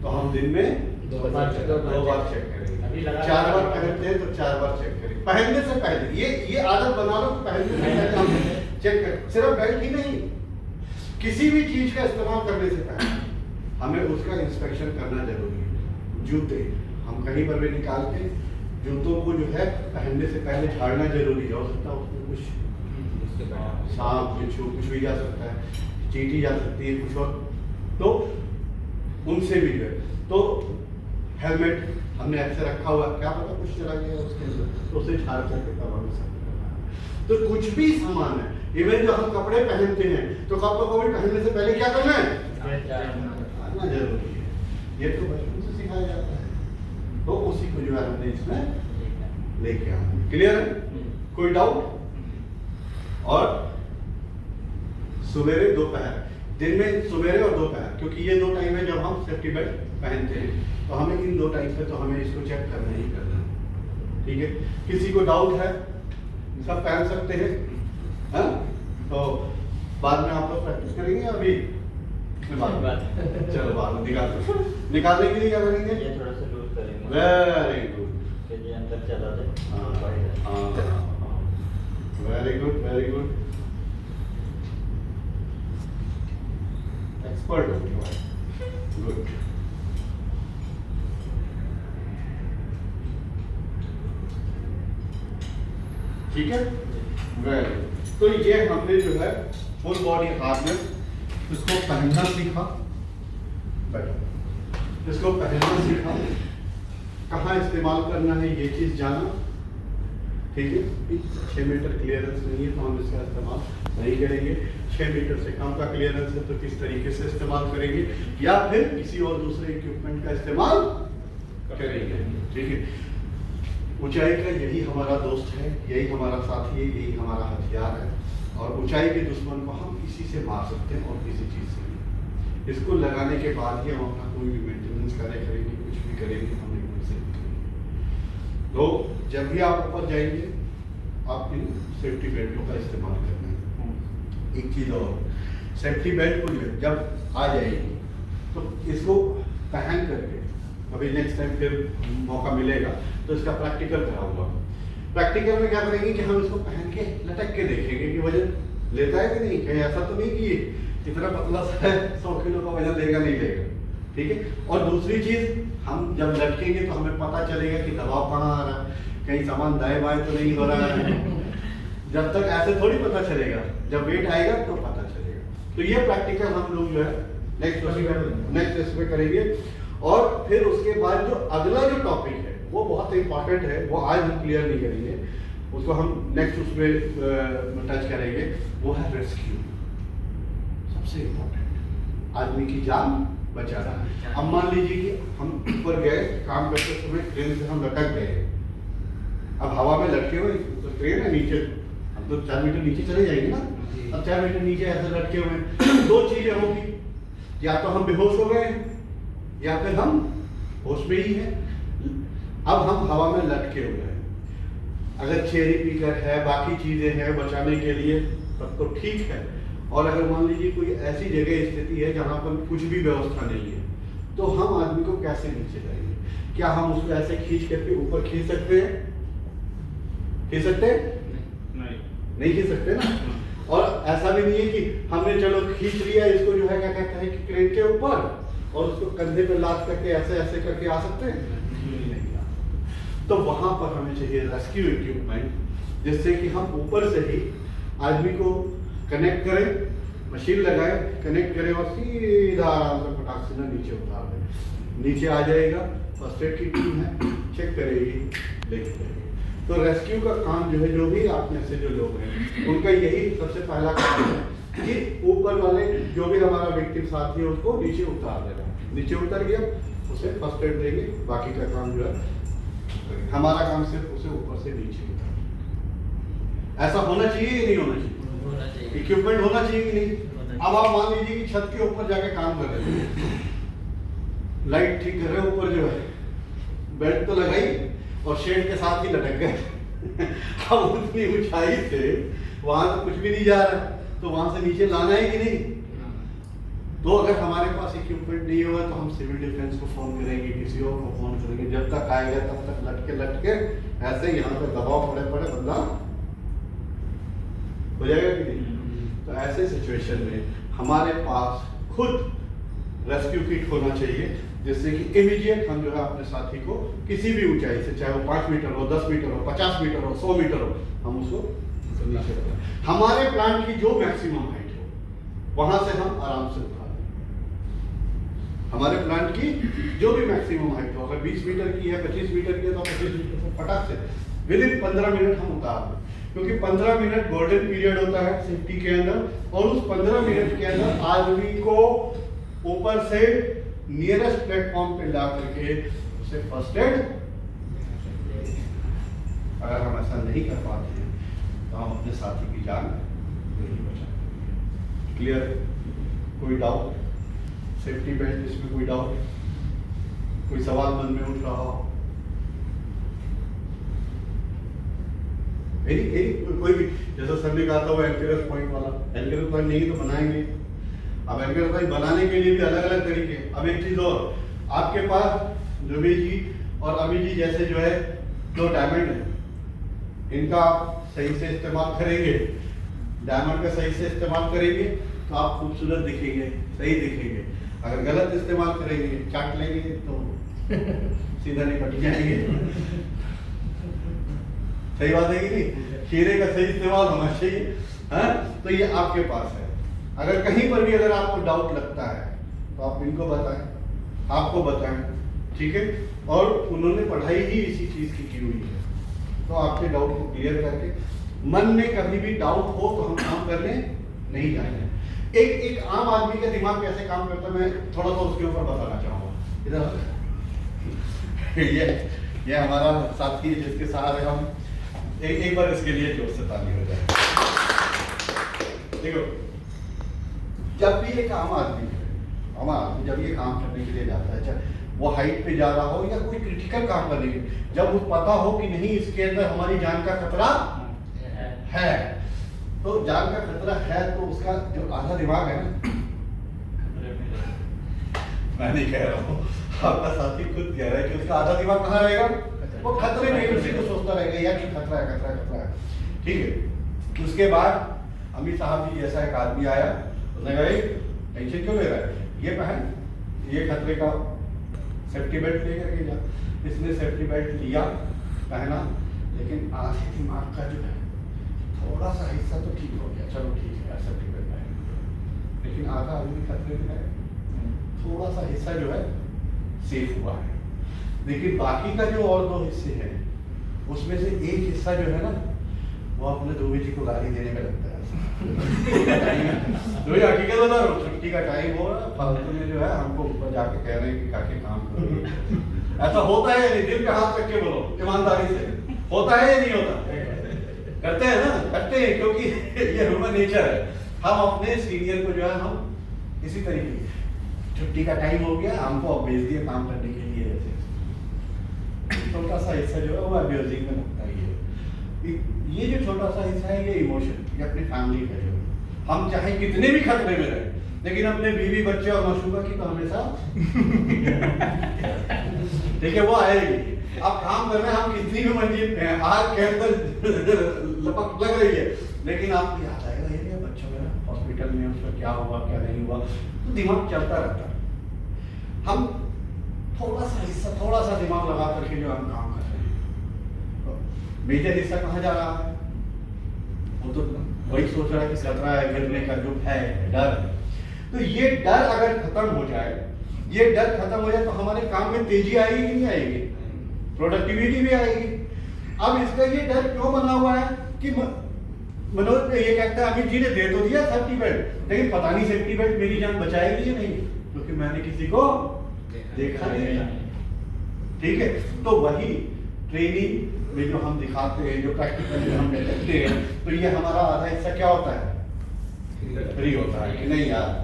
तो हम दिन में 2 बार चेक करेंगे। 4 बार पहनते हैं तो 4 बार चेक करेंगे। पहनने से पहले ये आदत बना लो, पहनने से पहले हम चेक करें। सिर्फ बेल्ट ही नहीं, किसी भी चीज का इस्तेमाल करने से पहले हमें उसका इंस्पेक्शन करना जरूरी है। जूते हम कहीं पर भी निकाल के जूतों को जो है पहनने से पहले झाड़ना जरूरी है। हो सकता है उसमें कुछ सांप बिच्छू कुछ भी जा सकता है, चींटी जा सकती है, कुछ और, तो उनसे भी जो है। तो हेलमेट हमने ऐसे रखा हुआ, क्या पता कुछ चला गया उसके अंदर, तो उसे झाड़ करके कवर में सब करना है। तो कुछ भी सामान है, इवन जो हम कपड़े पहनते हैं तो कपड़ों को भी पहनने से पहले क्या करना है, आना जरूरी है। ये तो बचपन से सिखाया जाता है, तो उसी को जो है हमने इसमें लेके आना। क्लियर है, कोई डाउट? और सवेरे दोपहर, दिन में सवेरे और दोपहर, क्योंकि ये दो टाइम है जब हम सेफ्टी बेल्ट पहनते हैं, तो हमें इन दो टाइम पे तो हमें इसको चेक करना ही करना है। ठीक है, किसी को डाउट है? सब पहन सकते हैं, हाँ? तो बाद में आप लोग प्रैक्टिस करेंगे, अभी चलो बाद में निकाल देंगे, नहीं क्या करेंगे, ये थोड़ा सा लूज करेंगे। वेरी गुड, कि ये अंदर चला जाए। Very good, very good, expert हो गए, गुड। ठीक है, वेरी गुड। तो ये हमने जो है फुल बॉडी हार्नेस, इसको पहनना सीखा, बैठो, इसको पहनना सीखा, कहाँ इस्तेमाल करना है ये चीज जाना। ठीक है, 6 मीटर क्लियरेंस नहीं है तो हम इसका इस्तेमाल नहीं करेंगे। 6 मीटर से कम का क्लियरेंस है तो किस तरीके से इस्तेमाल करेंगे, या फिर किसी और दूसरे इक्विपमेंट का इस्तेमाल करेंगे। ठीक है, ऊंचाई का यही हमारा दोस्त है, यही हमारा साथी है, यही हमारा हथियार है, और ऊंचाई के दुश्मन को हम किसी से मार सकते हैं और किसी चीज से नहीं। इसको लगाने के बाद ही हम अपना कोई भी मेंटेनेंस करेंगे, कुछ भी करेंगे, हम एकदम से करेंगे। तो जब भी आप ऊपर जाएंगे, आप इन सेफ्टी बेल्टों का इस्तेमाल करना है। एक चीज और, सेफ्टी बेल्ट को जब आ जाएगी तो इसको पहन करके, अभी नेक्स्ट टाइम फिर मौका मिलेगा तो इसका प्रैक्टिकल कराऊंगा। प्रैक्टिकल में क्या करेंगे कि हम इसको पहन के लटक के देखेंगे कि वजन लेता है कि नहीं, कहीं ऐसा तो नहीं कि इतना पतला सा है 100 किलो का वजन लेगा नहीं लेगा। ठीक है, और दूसरी चीज, हम जब लटकेंगे तो हमें पता चलेगा कि दबाव कहाँ आ रहा है, कहीं सामान दाएं बाएं तो नहीं हो रहा है। जब तक ऐसे थोड़ी पता चलेगा, जब वेट आएगा तो पता चलेगा। तो ये प्रैक्टिकल हम लोग जो है नेक्स्ट इसमें करेंगे। और फिर उसके बाद जो अगला जो टॉपिक है वो बहुत इंपॉर्टेंट है, वो आज हम क्लियर नहीं करेंगे, उसको हम नेक्स्ट उसमें टच करेंगे, वो है रेस्क्यू। सबसे इंपॉर्टेंट, आदमी की जान बचाना। अब मान लीजिए कि हम ऊपर गए, काम करते समय ट्रेन से हम लटक गए, अब हवा में लटके हुए, तो ट्रेन है नीचे, हम तो 4 मीटर नीचे चले जाएंगे ना, अब 4 मीटर नीचे ऐसे लटके हुए, दो चीजें होंगी, या तो हम बेहोश हो गए या फिर हम होश में ही हैं। अब हम हवा में लटके हुए हैं, अगर चेरी पीकर है, बाकी चीजें हैं बचाने के लिए, तब तो ठीक है। और अगर मान लीजिए कोई ऐसी जगह स्थिति है जहां पर कुछ भी व्यवस्था नहीं है, तो हम आदमी को कैसे नीचे लाएंगे? क्या हम उसको ऐसे खींच करके ऊपर खींच सकते हैं? खींच सकते हैं? नहीं खींच सकते ना। और ऐसा भी नहीं है कि हमने चलो खींच लिया इसको, जो है क्या कहते हैं कि क्रेन के ऊपर, और उसको कंधे पे लाद करके ऐसे ऐसे करके आ सकते हैं? नहीं आ। तो वहां पर हमें चाहिए रेस्क्यू इक्विपमेंट, जिससे कि हम ऊपर से ही आदमी को कनेक्ट करें, मशीन लगाए, कनेक्ट करें और सीधा आराम से फटाक से नीचे उतार दें। नीचे आ जाएगा, फर्स्ट एड की टीम है, चेक करेगी, लेके जाएगी। तो रेस्क्यू का काम जो है, जो भी आप में से जो लोग हैं, उनका यही सबसे पहला काम है कि ऊपर वाले जो भी हमारा विक्टिम साथी है उसको नीचे उतार देना। नीचे उतर गया, उसे फर्स्ट एड देंगे, बाकी का काम जो है हमारा काम सिर्फ उसे ऊपर से नीचे उतार। ऐसा होना चाहिए या नहीं होना चाहिए? इक्विपमेंट होना चाहिए कि नहीं? अब आप मान लीजिए कि छत के ऊपर जाके काम कर रहे हैं, लाइट ठीक कर रहे हैं, ऊपर जो है बेल्ट तो लगाई और शेड के साथ ही लटक गए। अब उतनी ऊंचाई से वहां तो कुछ भी नहीं जा रहा, तो वहां से नीचे लाना है कि नहीं? तो अगर हमारे पास इक्विपमेंट नहीं होगा तो हम सिविल डिफेंस को फोन करेंगे, किसी और को फोन करेंगे, जब तक आएगा तब तक लटके ऐसे यहाँ पे दबाव पड़े बंदा हो जाएगा कि नहीं? तो ऐसे सिचुएशन में हमारे पास खुद रेस्क्यू किट होना चाहिए, जिससे कि इमीडिएट हम जो है अपने साथी को किसी भी ऊंचाई से, चाहे वो 5 मीटर हो, 10 मीटर हो, 50 मीटर हो, 100 मीटर हो, हम उसको नीचे रखें। हमारे प्लांट की जो मैक्सिमम हाइट हो वहां से हम आराम से उठा लें। हमारे प्लांट की जो भी मैक्सिमम हाइट हो, अगर 20 मीटर की है, 25 मीटर की है, तो 25 मीटर को फटाक से विदिन 15 मिनट हम उतार दें, क्योंकि 15 मिनट गोल्डन पीरियड होता है सेफ्टी के अंदर, और उस 15 मिनट के अंदर आदमी को ऊपर से नियरेस्ट प्लेटफॉर्म पे ला करके उसे फर्स्ट एड, अगर हम ऐसा नहीं कर पाते हैं तो हम अपने साथी की जान नहीं बचा। क्लियर है? कोई डाउट? सेफ्टी बेल्ट, इसमें कोई डाउट, कोई सवाल मन में उठ रहा हो? कोई भी, जैसा सर ने कहा था वो एंकरेज पॉइंट वाला, एंकरेज पॉइंट नहीं तो बनाएंगे। अब एंकरेज पॉइंट बनाने के लिए भी अलग अलग तरीके। अब एक चीज और, आपके पास जुबेर जी और अमी जी जैसे जो है 2 डायमंड है, इनका आप सही से इस्तेमाल करेंगे, डायमंड का सही से इस्तेमाल करेंगे तो आप खूबसूरत दिखेंगे, सही दिखेंगे। अगर गलत इस्तेमाल करेंगे, चाट लेंगे तो सीधा निपट जाएंगे। सही बात है कि नहीं? हीरे का सही इस्तेमाल होना चाहिए। हाँ, तो ये आपके पास है। अगर कहीं पर भी अगर आपको डाउट लगता है तो आप इनको बताएं, आपको बताएं, ठीक है? और उन्होंने पढ़ाई ही इसी चीज की हुई है, तो आपके डाउट को क्लियर करके, मन में कभी भी डाउट हो तो हम काम करने नहीं जाएंगे। एक आम आदमी का दिमाग कैसे काम करता है, मैं थोड़ा सा उसके ऊपर बताना चाहूंगा। इधर ये हमारा साथी है जिसके सहारे हम एक बार इसके लिए जोर से ताली हो जाए। देखो, जब भी एक आम आदमी जब ये काम करने के लिए जाता है, चाहे वो हाइट पे जा रहा हो या कोई क्रिटिकल काम करने के, जब वो पता हो कि नहीं इसके अंदर हमारी जान का खतरा है, तो जान का खतरा है, तो उसका जो आधा दिमाग है ना, मैं नहीं कह रहा हूँ, आपका साथी खुद कह रहा है कि उसका आधा दिमाग कहाँ रहेगा, वो खतरे में उसी को सोचता रहेगा यार कि खतरा है, खतरा है, खतरा है। ठीक है, उसके बाद अमित साहब जी जैसा एक आदमी आया, उसने कहा टेंशन क्यों ले रहा है, ये पहन, ये खतरे का सेफ्टी बेल्ट लेकर के जा। इसने सेफ्टी बेल्ट लिया, पहना, लेकिन आधे दिमाग का जो है थोड़ा सा हिस्सा तो ठीक हो गया, चलो ठीक है यार सेफ्टी बेल्ट पहन, लेकिन आधा आदमी खतरे में है, थोड़ा सा हिस्सा जो है सेफ हुआ है, लेकिन बाकी का जो और 2 हिस्से हैं उसमें से एक हिस्सा जो है ना, वो अपने दुबे जी को गाली देने में लगता है। तो ये हकीकत बता रहा हूँ, छुट्टी का टाइम हो रहा है, फालतू में जो है हमको ऊपर जाके कह रहे हैं कि काके काम करो। ऐसा होता है नहीं? दिल पे हाथ रख के बोलो ईमानदारी से, होता है या नहीं होता? करते हैं ना, करते हैं, क्योंकि ये ह्यूमन नेचर है। हम अपने सीनियर को जो है हम इसी तरीके, छुट्टी का टाइम हो गया, हमको अब भेज दिया काम करने के लिए, ऐसे छोटा सा हिस्सा जो है वो अब्यूजिंग में लगता ही है। ये जो छोटा सा हिस्सा है, ये इमोशन, ये अपनी फैमिली का जो, हम चाहे कितने भी खतरे में रहे, लेकिन अपने बीवी बच्चे और मशूका की तो हमेशा ठीक है, वो आएगी। अब काम कर रहे हैं हम कितनी भी मंजिल पे हैं, आग के अंदर लपक लग रही है, लेकिन आपको याद आएगा ये बच्चों में हॉस्पिटल में उसका क्या हुआ क्या नहीं हुआ, तो दिमाग चलता रहता है। हम थोड़ा सा हिस्सा, थोड़ा सा दिमाग लगा करके जो हम काम कर रहे हैं, मेजर हिस्सा कहाँ जा रहा है, वो तो वही सोच रहा है कि खतरा है, गिरने का जो है, डर है। तो ये डर अगर खत्म हो जाए, ये डर खत्म हो जाए तो हमारे काम में तेजी आएगी कि नहीं आएगी, प्रोडक्टिविटी भी आएगी। अब इसका ये डर क्यों बना हुआ है कि मनोज ये कहता है अमित जी ने दे तो दिया सेफ्टी बेल्ट, लेकिन पता नहीं सेफ्टी बेल्ट मेरी जान बचाएगी या नहीं, क्योंकि मैंने किसी को देखा नहीं। ठीक है, तो वही ट्रेनिंग में जो हम दिखाते हैं, जो प्रैक्टिकल हम करते हैं, तो ये हमारा आधा हिस्सा क्या होता है, फ्री होता है कि नहीं यार।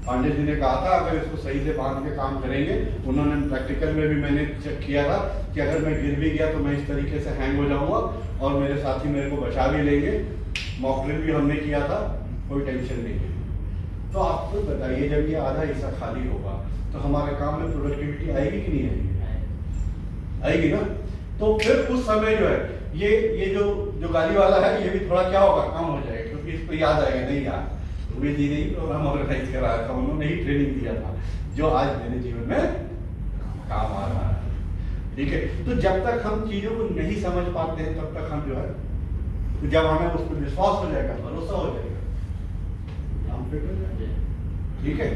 पांडे जी ने कहा था अगर इसको सही से बांध के काम करेंगे, उन्होंने प्रैक्टिकल में भी मैंने चेक किया था कि अगर मैं गिर भी गया तो मैं इस तरीके से हैंग हो जाऊंगा और मेरे साथी मेरे को बचा भी लेंगे। मॉक ड्रिल भी हमने किया था, कोई टेंशन नहीं है। तो आप तो बताइए, जब ये आधा हिस्सा खाली होगा तो हमारे काम में प्रोडक्टिविटी आएगी कि नहीं आएगी? आएगी ना। तो फिर उस समय जो है ये जो गाड़ी वाला है, ये भी थोड़ा क्या होगा, कम हो जाएगा, क्योंकि इसको याद आएगा नहीं यार उमेश जी ने ही प्रोग्राम ऑर्गेनाइज कराया था, उन्होंने ही ट्रेनिंग दिया था, जो आज मेरे जीवन में काम आ रहा है। ठीक है, तो जब तक हम चीजों को नहीं समझ पाते हैं तब तक हम जो है, तो जब हमें उस पर विश्वास हो जाएगा, भरोसा हो जाएगा, हम फिट हो जाएंगे। ठीक है,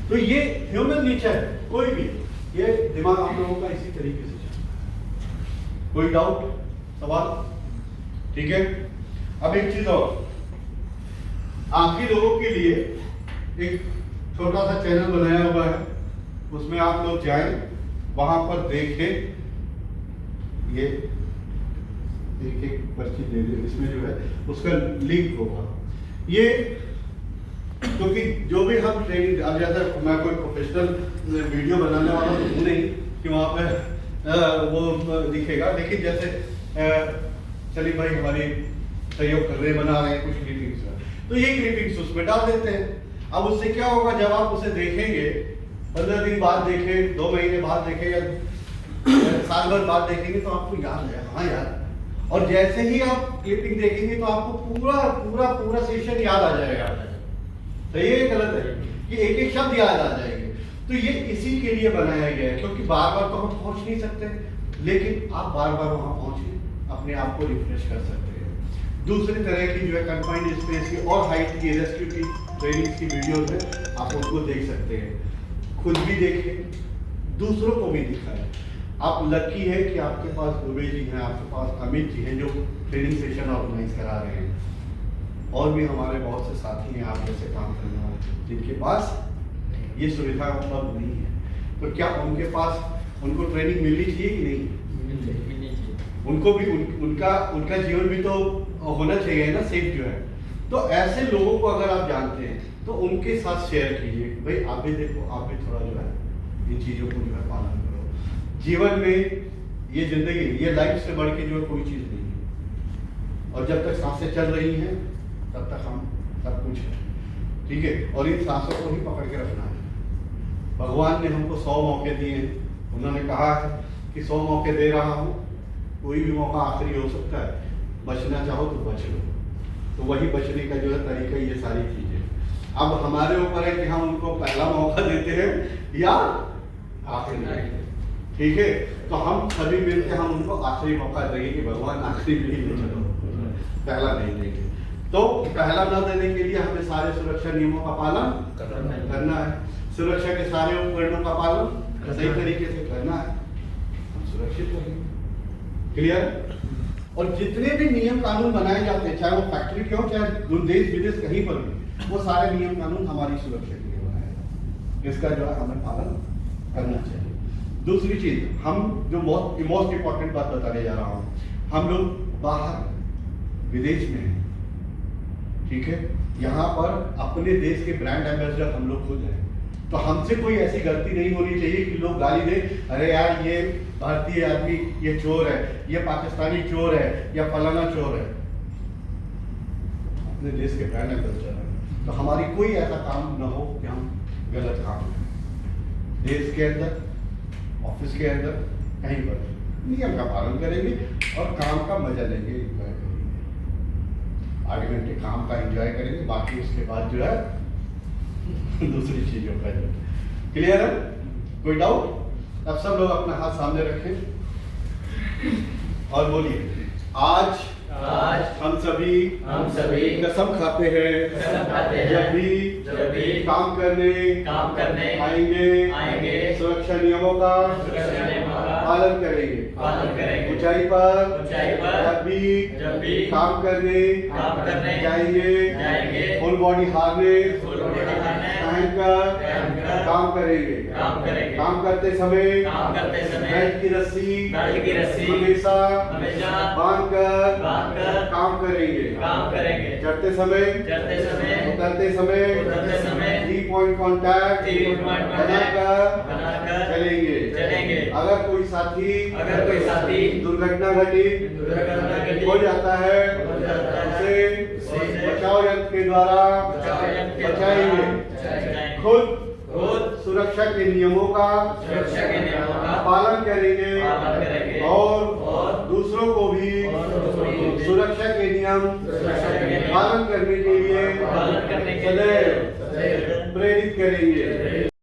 तो ये ह्यूमन नेचर है, कोई भी ये दिमाग आप लोगों का इसी तरीके से चलता। कोई डाउट, सवाल? ठीक है, अब एक चीज और, आपके लोगों के लिए एक छोटा सा चैनल बनाया हुआ है, उसमें आप लोग जाएं, वहां पर देखें, ये एक पर्ची दे दे, इसमें जो है उसका लिंक होगा। ये क्योंकि जो भी हम ट्रेनिंग, अब जैसे मैं कोई प्रोफेशनल वीडियो बनाने वाला तो हूँ नहीं कि वहाँ पे वो दिखेगा, लेकिन जैसे सलीम भाई हमारी सहयोग कर रहे, बना रहे हैं कुछ क्लिपिंग्स, तो ये क्लिपिंग्स उसमें डाल देते हैं। अब उससे क्या होगा, जब आप उसे देखेंगे, 15 दिन बाद देखें, 2 महीने बाद देखें या साल भर बाद देखेंगे, तो आपको याद है, हाँ यार। और जैसे ही आप क्लिपिंग देखेंगे तो आपको पूरा पूरा पूरा सेशन याद आ जाएगा। सही है, गलत है कि एक एक शब्द याद आ जाएंगे। तो ये इसी के लिए बनाया गया है, क्योंकि बार बार तो हम पहुंच नहीं सकते, लेकिन आप बार बार वहां पहुंचे, अपने आप को रिफ्रेश कर सकते हैं। दूसरी तरह की जो है कन्फाइंड स्पेस की और हाइट की रेस्क्यू की ट्रेनिंग की वीडियोस है, आप उनको देख सकते हैं, खुद भी देखें, दूसरों को भी दिखाएं। आप लकी है कि आपके पास दुबे जी हैं, आपके पास अमित जी हैं जो ट्रेनिंग सेशन ऑर्गेनाइज करा रहे हैं, और भी हमारे बहुत से साथी हैं आप जैसे काम करने वाले, जिनके पास ये सुविधा उपलब्ध नहीं है। तो क्या उनके पास उनको ट्रेनिंग मिलनी चाहिए कि नहीं? उनको भी उनका जीवन भी तो होना चाहिए ना, सेफ जो है। तो ऐसे लोगों को अगर आप जानते हैं तो उनके साथ शेयर कीजिए, भाई आप भी देखो, आप भी थोड़ा जो है इन चीज़ों को जो है पालन करो। जीवन में ये जिंदगी, ये लाइफ से बढ़ के जो है कोई चीज़ नहीं है, और जब तक सांसें चल रही हैं तब तक हम सब कुछ है। ठीक है, और इन सांसों को ही पकड़ के रखना है। भगवान ने हमको 100 मौके दिए हैं, उन्होंने कहा है कि 100 मौके दे रहा हूँ, कोई भी मौका आखिरी हो सकता है, बचना चाहो तो बच लो। तो वही बचने का जो है तरीका ये सारी चीजें। अब हमारे ऊपर है कि हम उनको पहला मौका देते हैं या आखिरी। ठीक है, तो हम सभी मिलकर हम उनको आखिरी मौका देंगे कि भगवान आखिरी में ही ले चलो, पहला नहीं देंगे। तो पहला न देने के लिए हमें सारे सुरक्षा नियमों का पालन करना है, सुरक्षा के सारे उपकरणों का पालन सही तरीके से करना है, हम सुरक्षित रहेंगे। क्लियर? और जितने भी नियम कानून बनाए जाते हैं, चाहे वो फैक्ट्री के हो, चाहे देश विदेश कहीं पर भी, वो सारे नियम कानून हमारी सुरक्षा के लिए बनाए जाते हैं। इसका जो है हमें पालन करना चाहिए। दूसरी चीज, हम जो मोस्ट इंपॉर्टेंट बात बताने जा रहा हूँ, हम लोग बाहर विदेश में हैं, ठीक है, यहाँ पर अपने देश के ब्रांड एम्बेसडर हम लोग खुद हैं। तो हमसे कोई ऐसी गलती नहीं होनी चाहिए कि लोग गाली दे, अरे यार ये भारतीय आदमी ये चोर है, ये पाकिस्तानी चोर है, या फलाना चोर है। अपने देश के ब्रांड एम्बेसडर है, तो हमारी कोई ऐसा काम न हो कि हम गलत काम करें। देश के अंदर, ऑफिस के अंदर, कहीं पर नियम का पालन करेंगे और काम का मजा लेंगे, एंजॉय करेंगे। 8 घंटे काम का एंजॉय करेंगे, बाकी उसके बाद जो है दूसरी चीजों का जो। क्लियर है? कोई डाउट? अब सब लोग अपना हाथ सामने रखें और बोलिए, आज हम सभी कसम खाते हैं जब भी काम करने आएंगे सुरक्षा नियमों का पालन करेंगे। ऊंचाई पर जब भी काम करने जाएंगे, फुल बॉडी हार्नेस पहन कर काम करेंगे। काम करते समय बेल्ट की रस्सी हमेशा बांध कर काम करेंगे। चढ़ते समय उतरते समय 3 पॉइंट कॉन्टैक्ट बनाकर चलेंगे। अगर कोई साथी दुर्घटना घटित हो जाता है, उसे बचाव यंत्र के द्वारा बचाएंगे। खुद सुरक्षा के नियमों का पालन करेंगे और दूसरों को भी सुरक्षा के नियम पालन करने के लिए पालन करने के लिए सदैव प्रेरित करेंगे।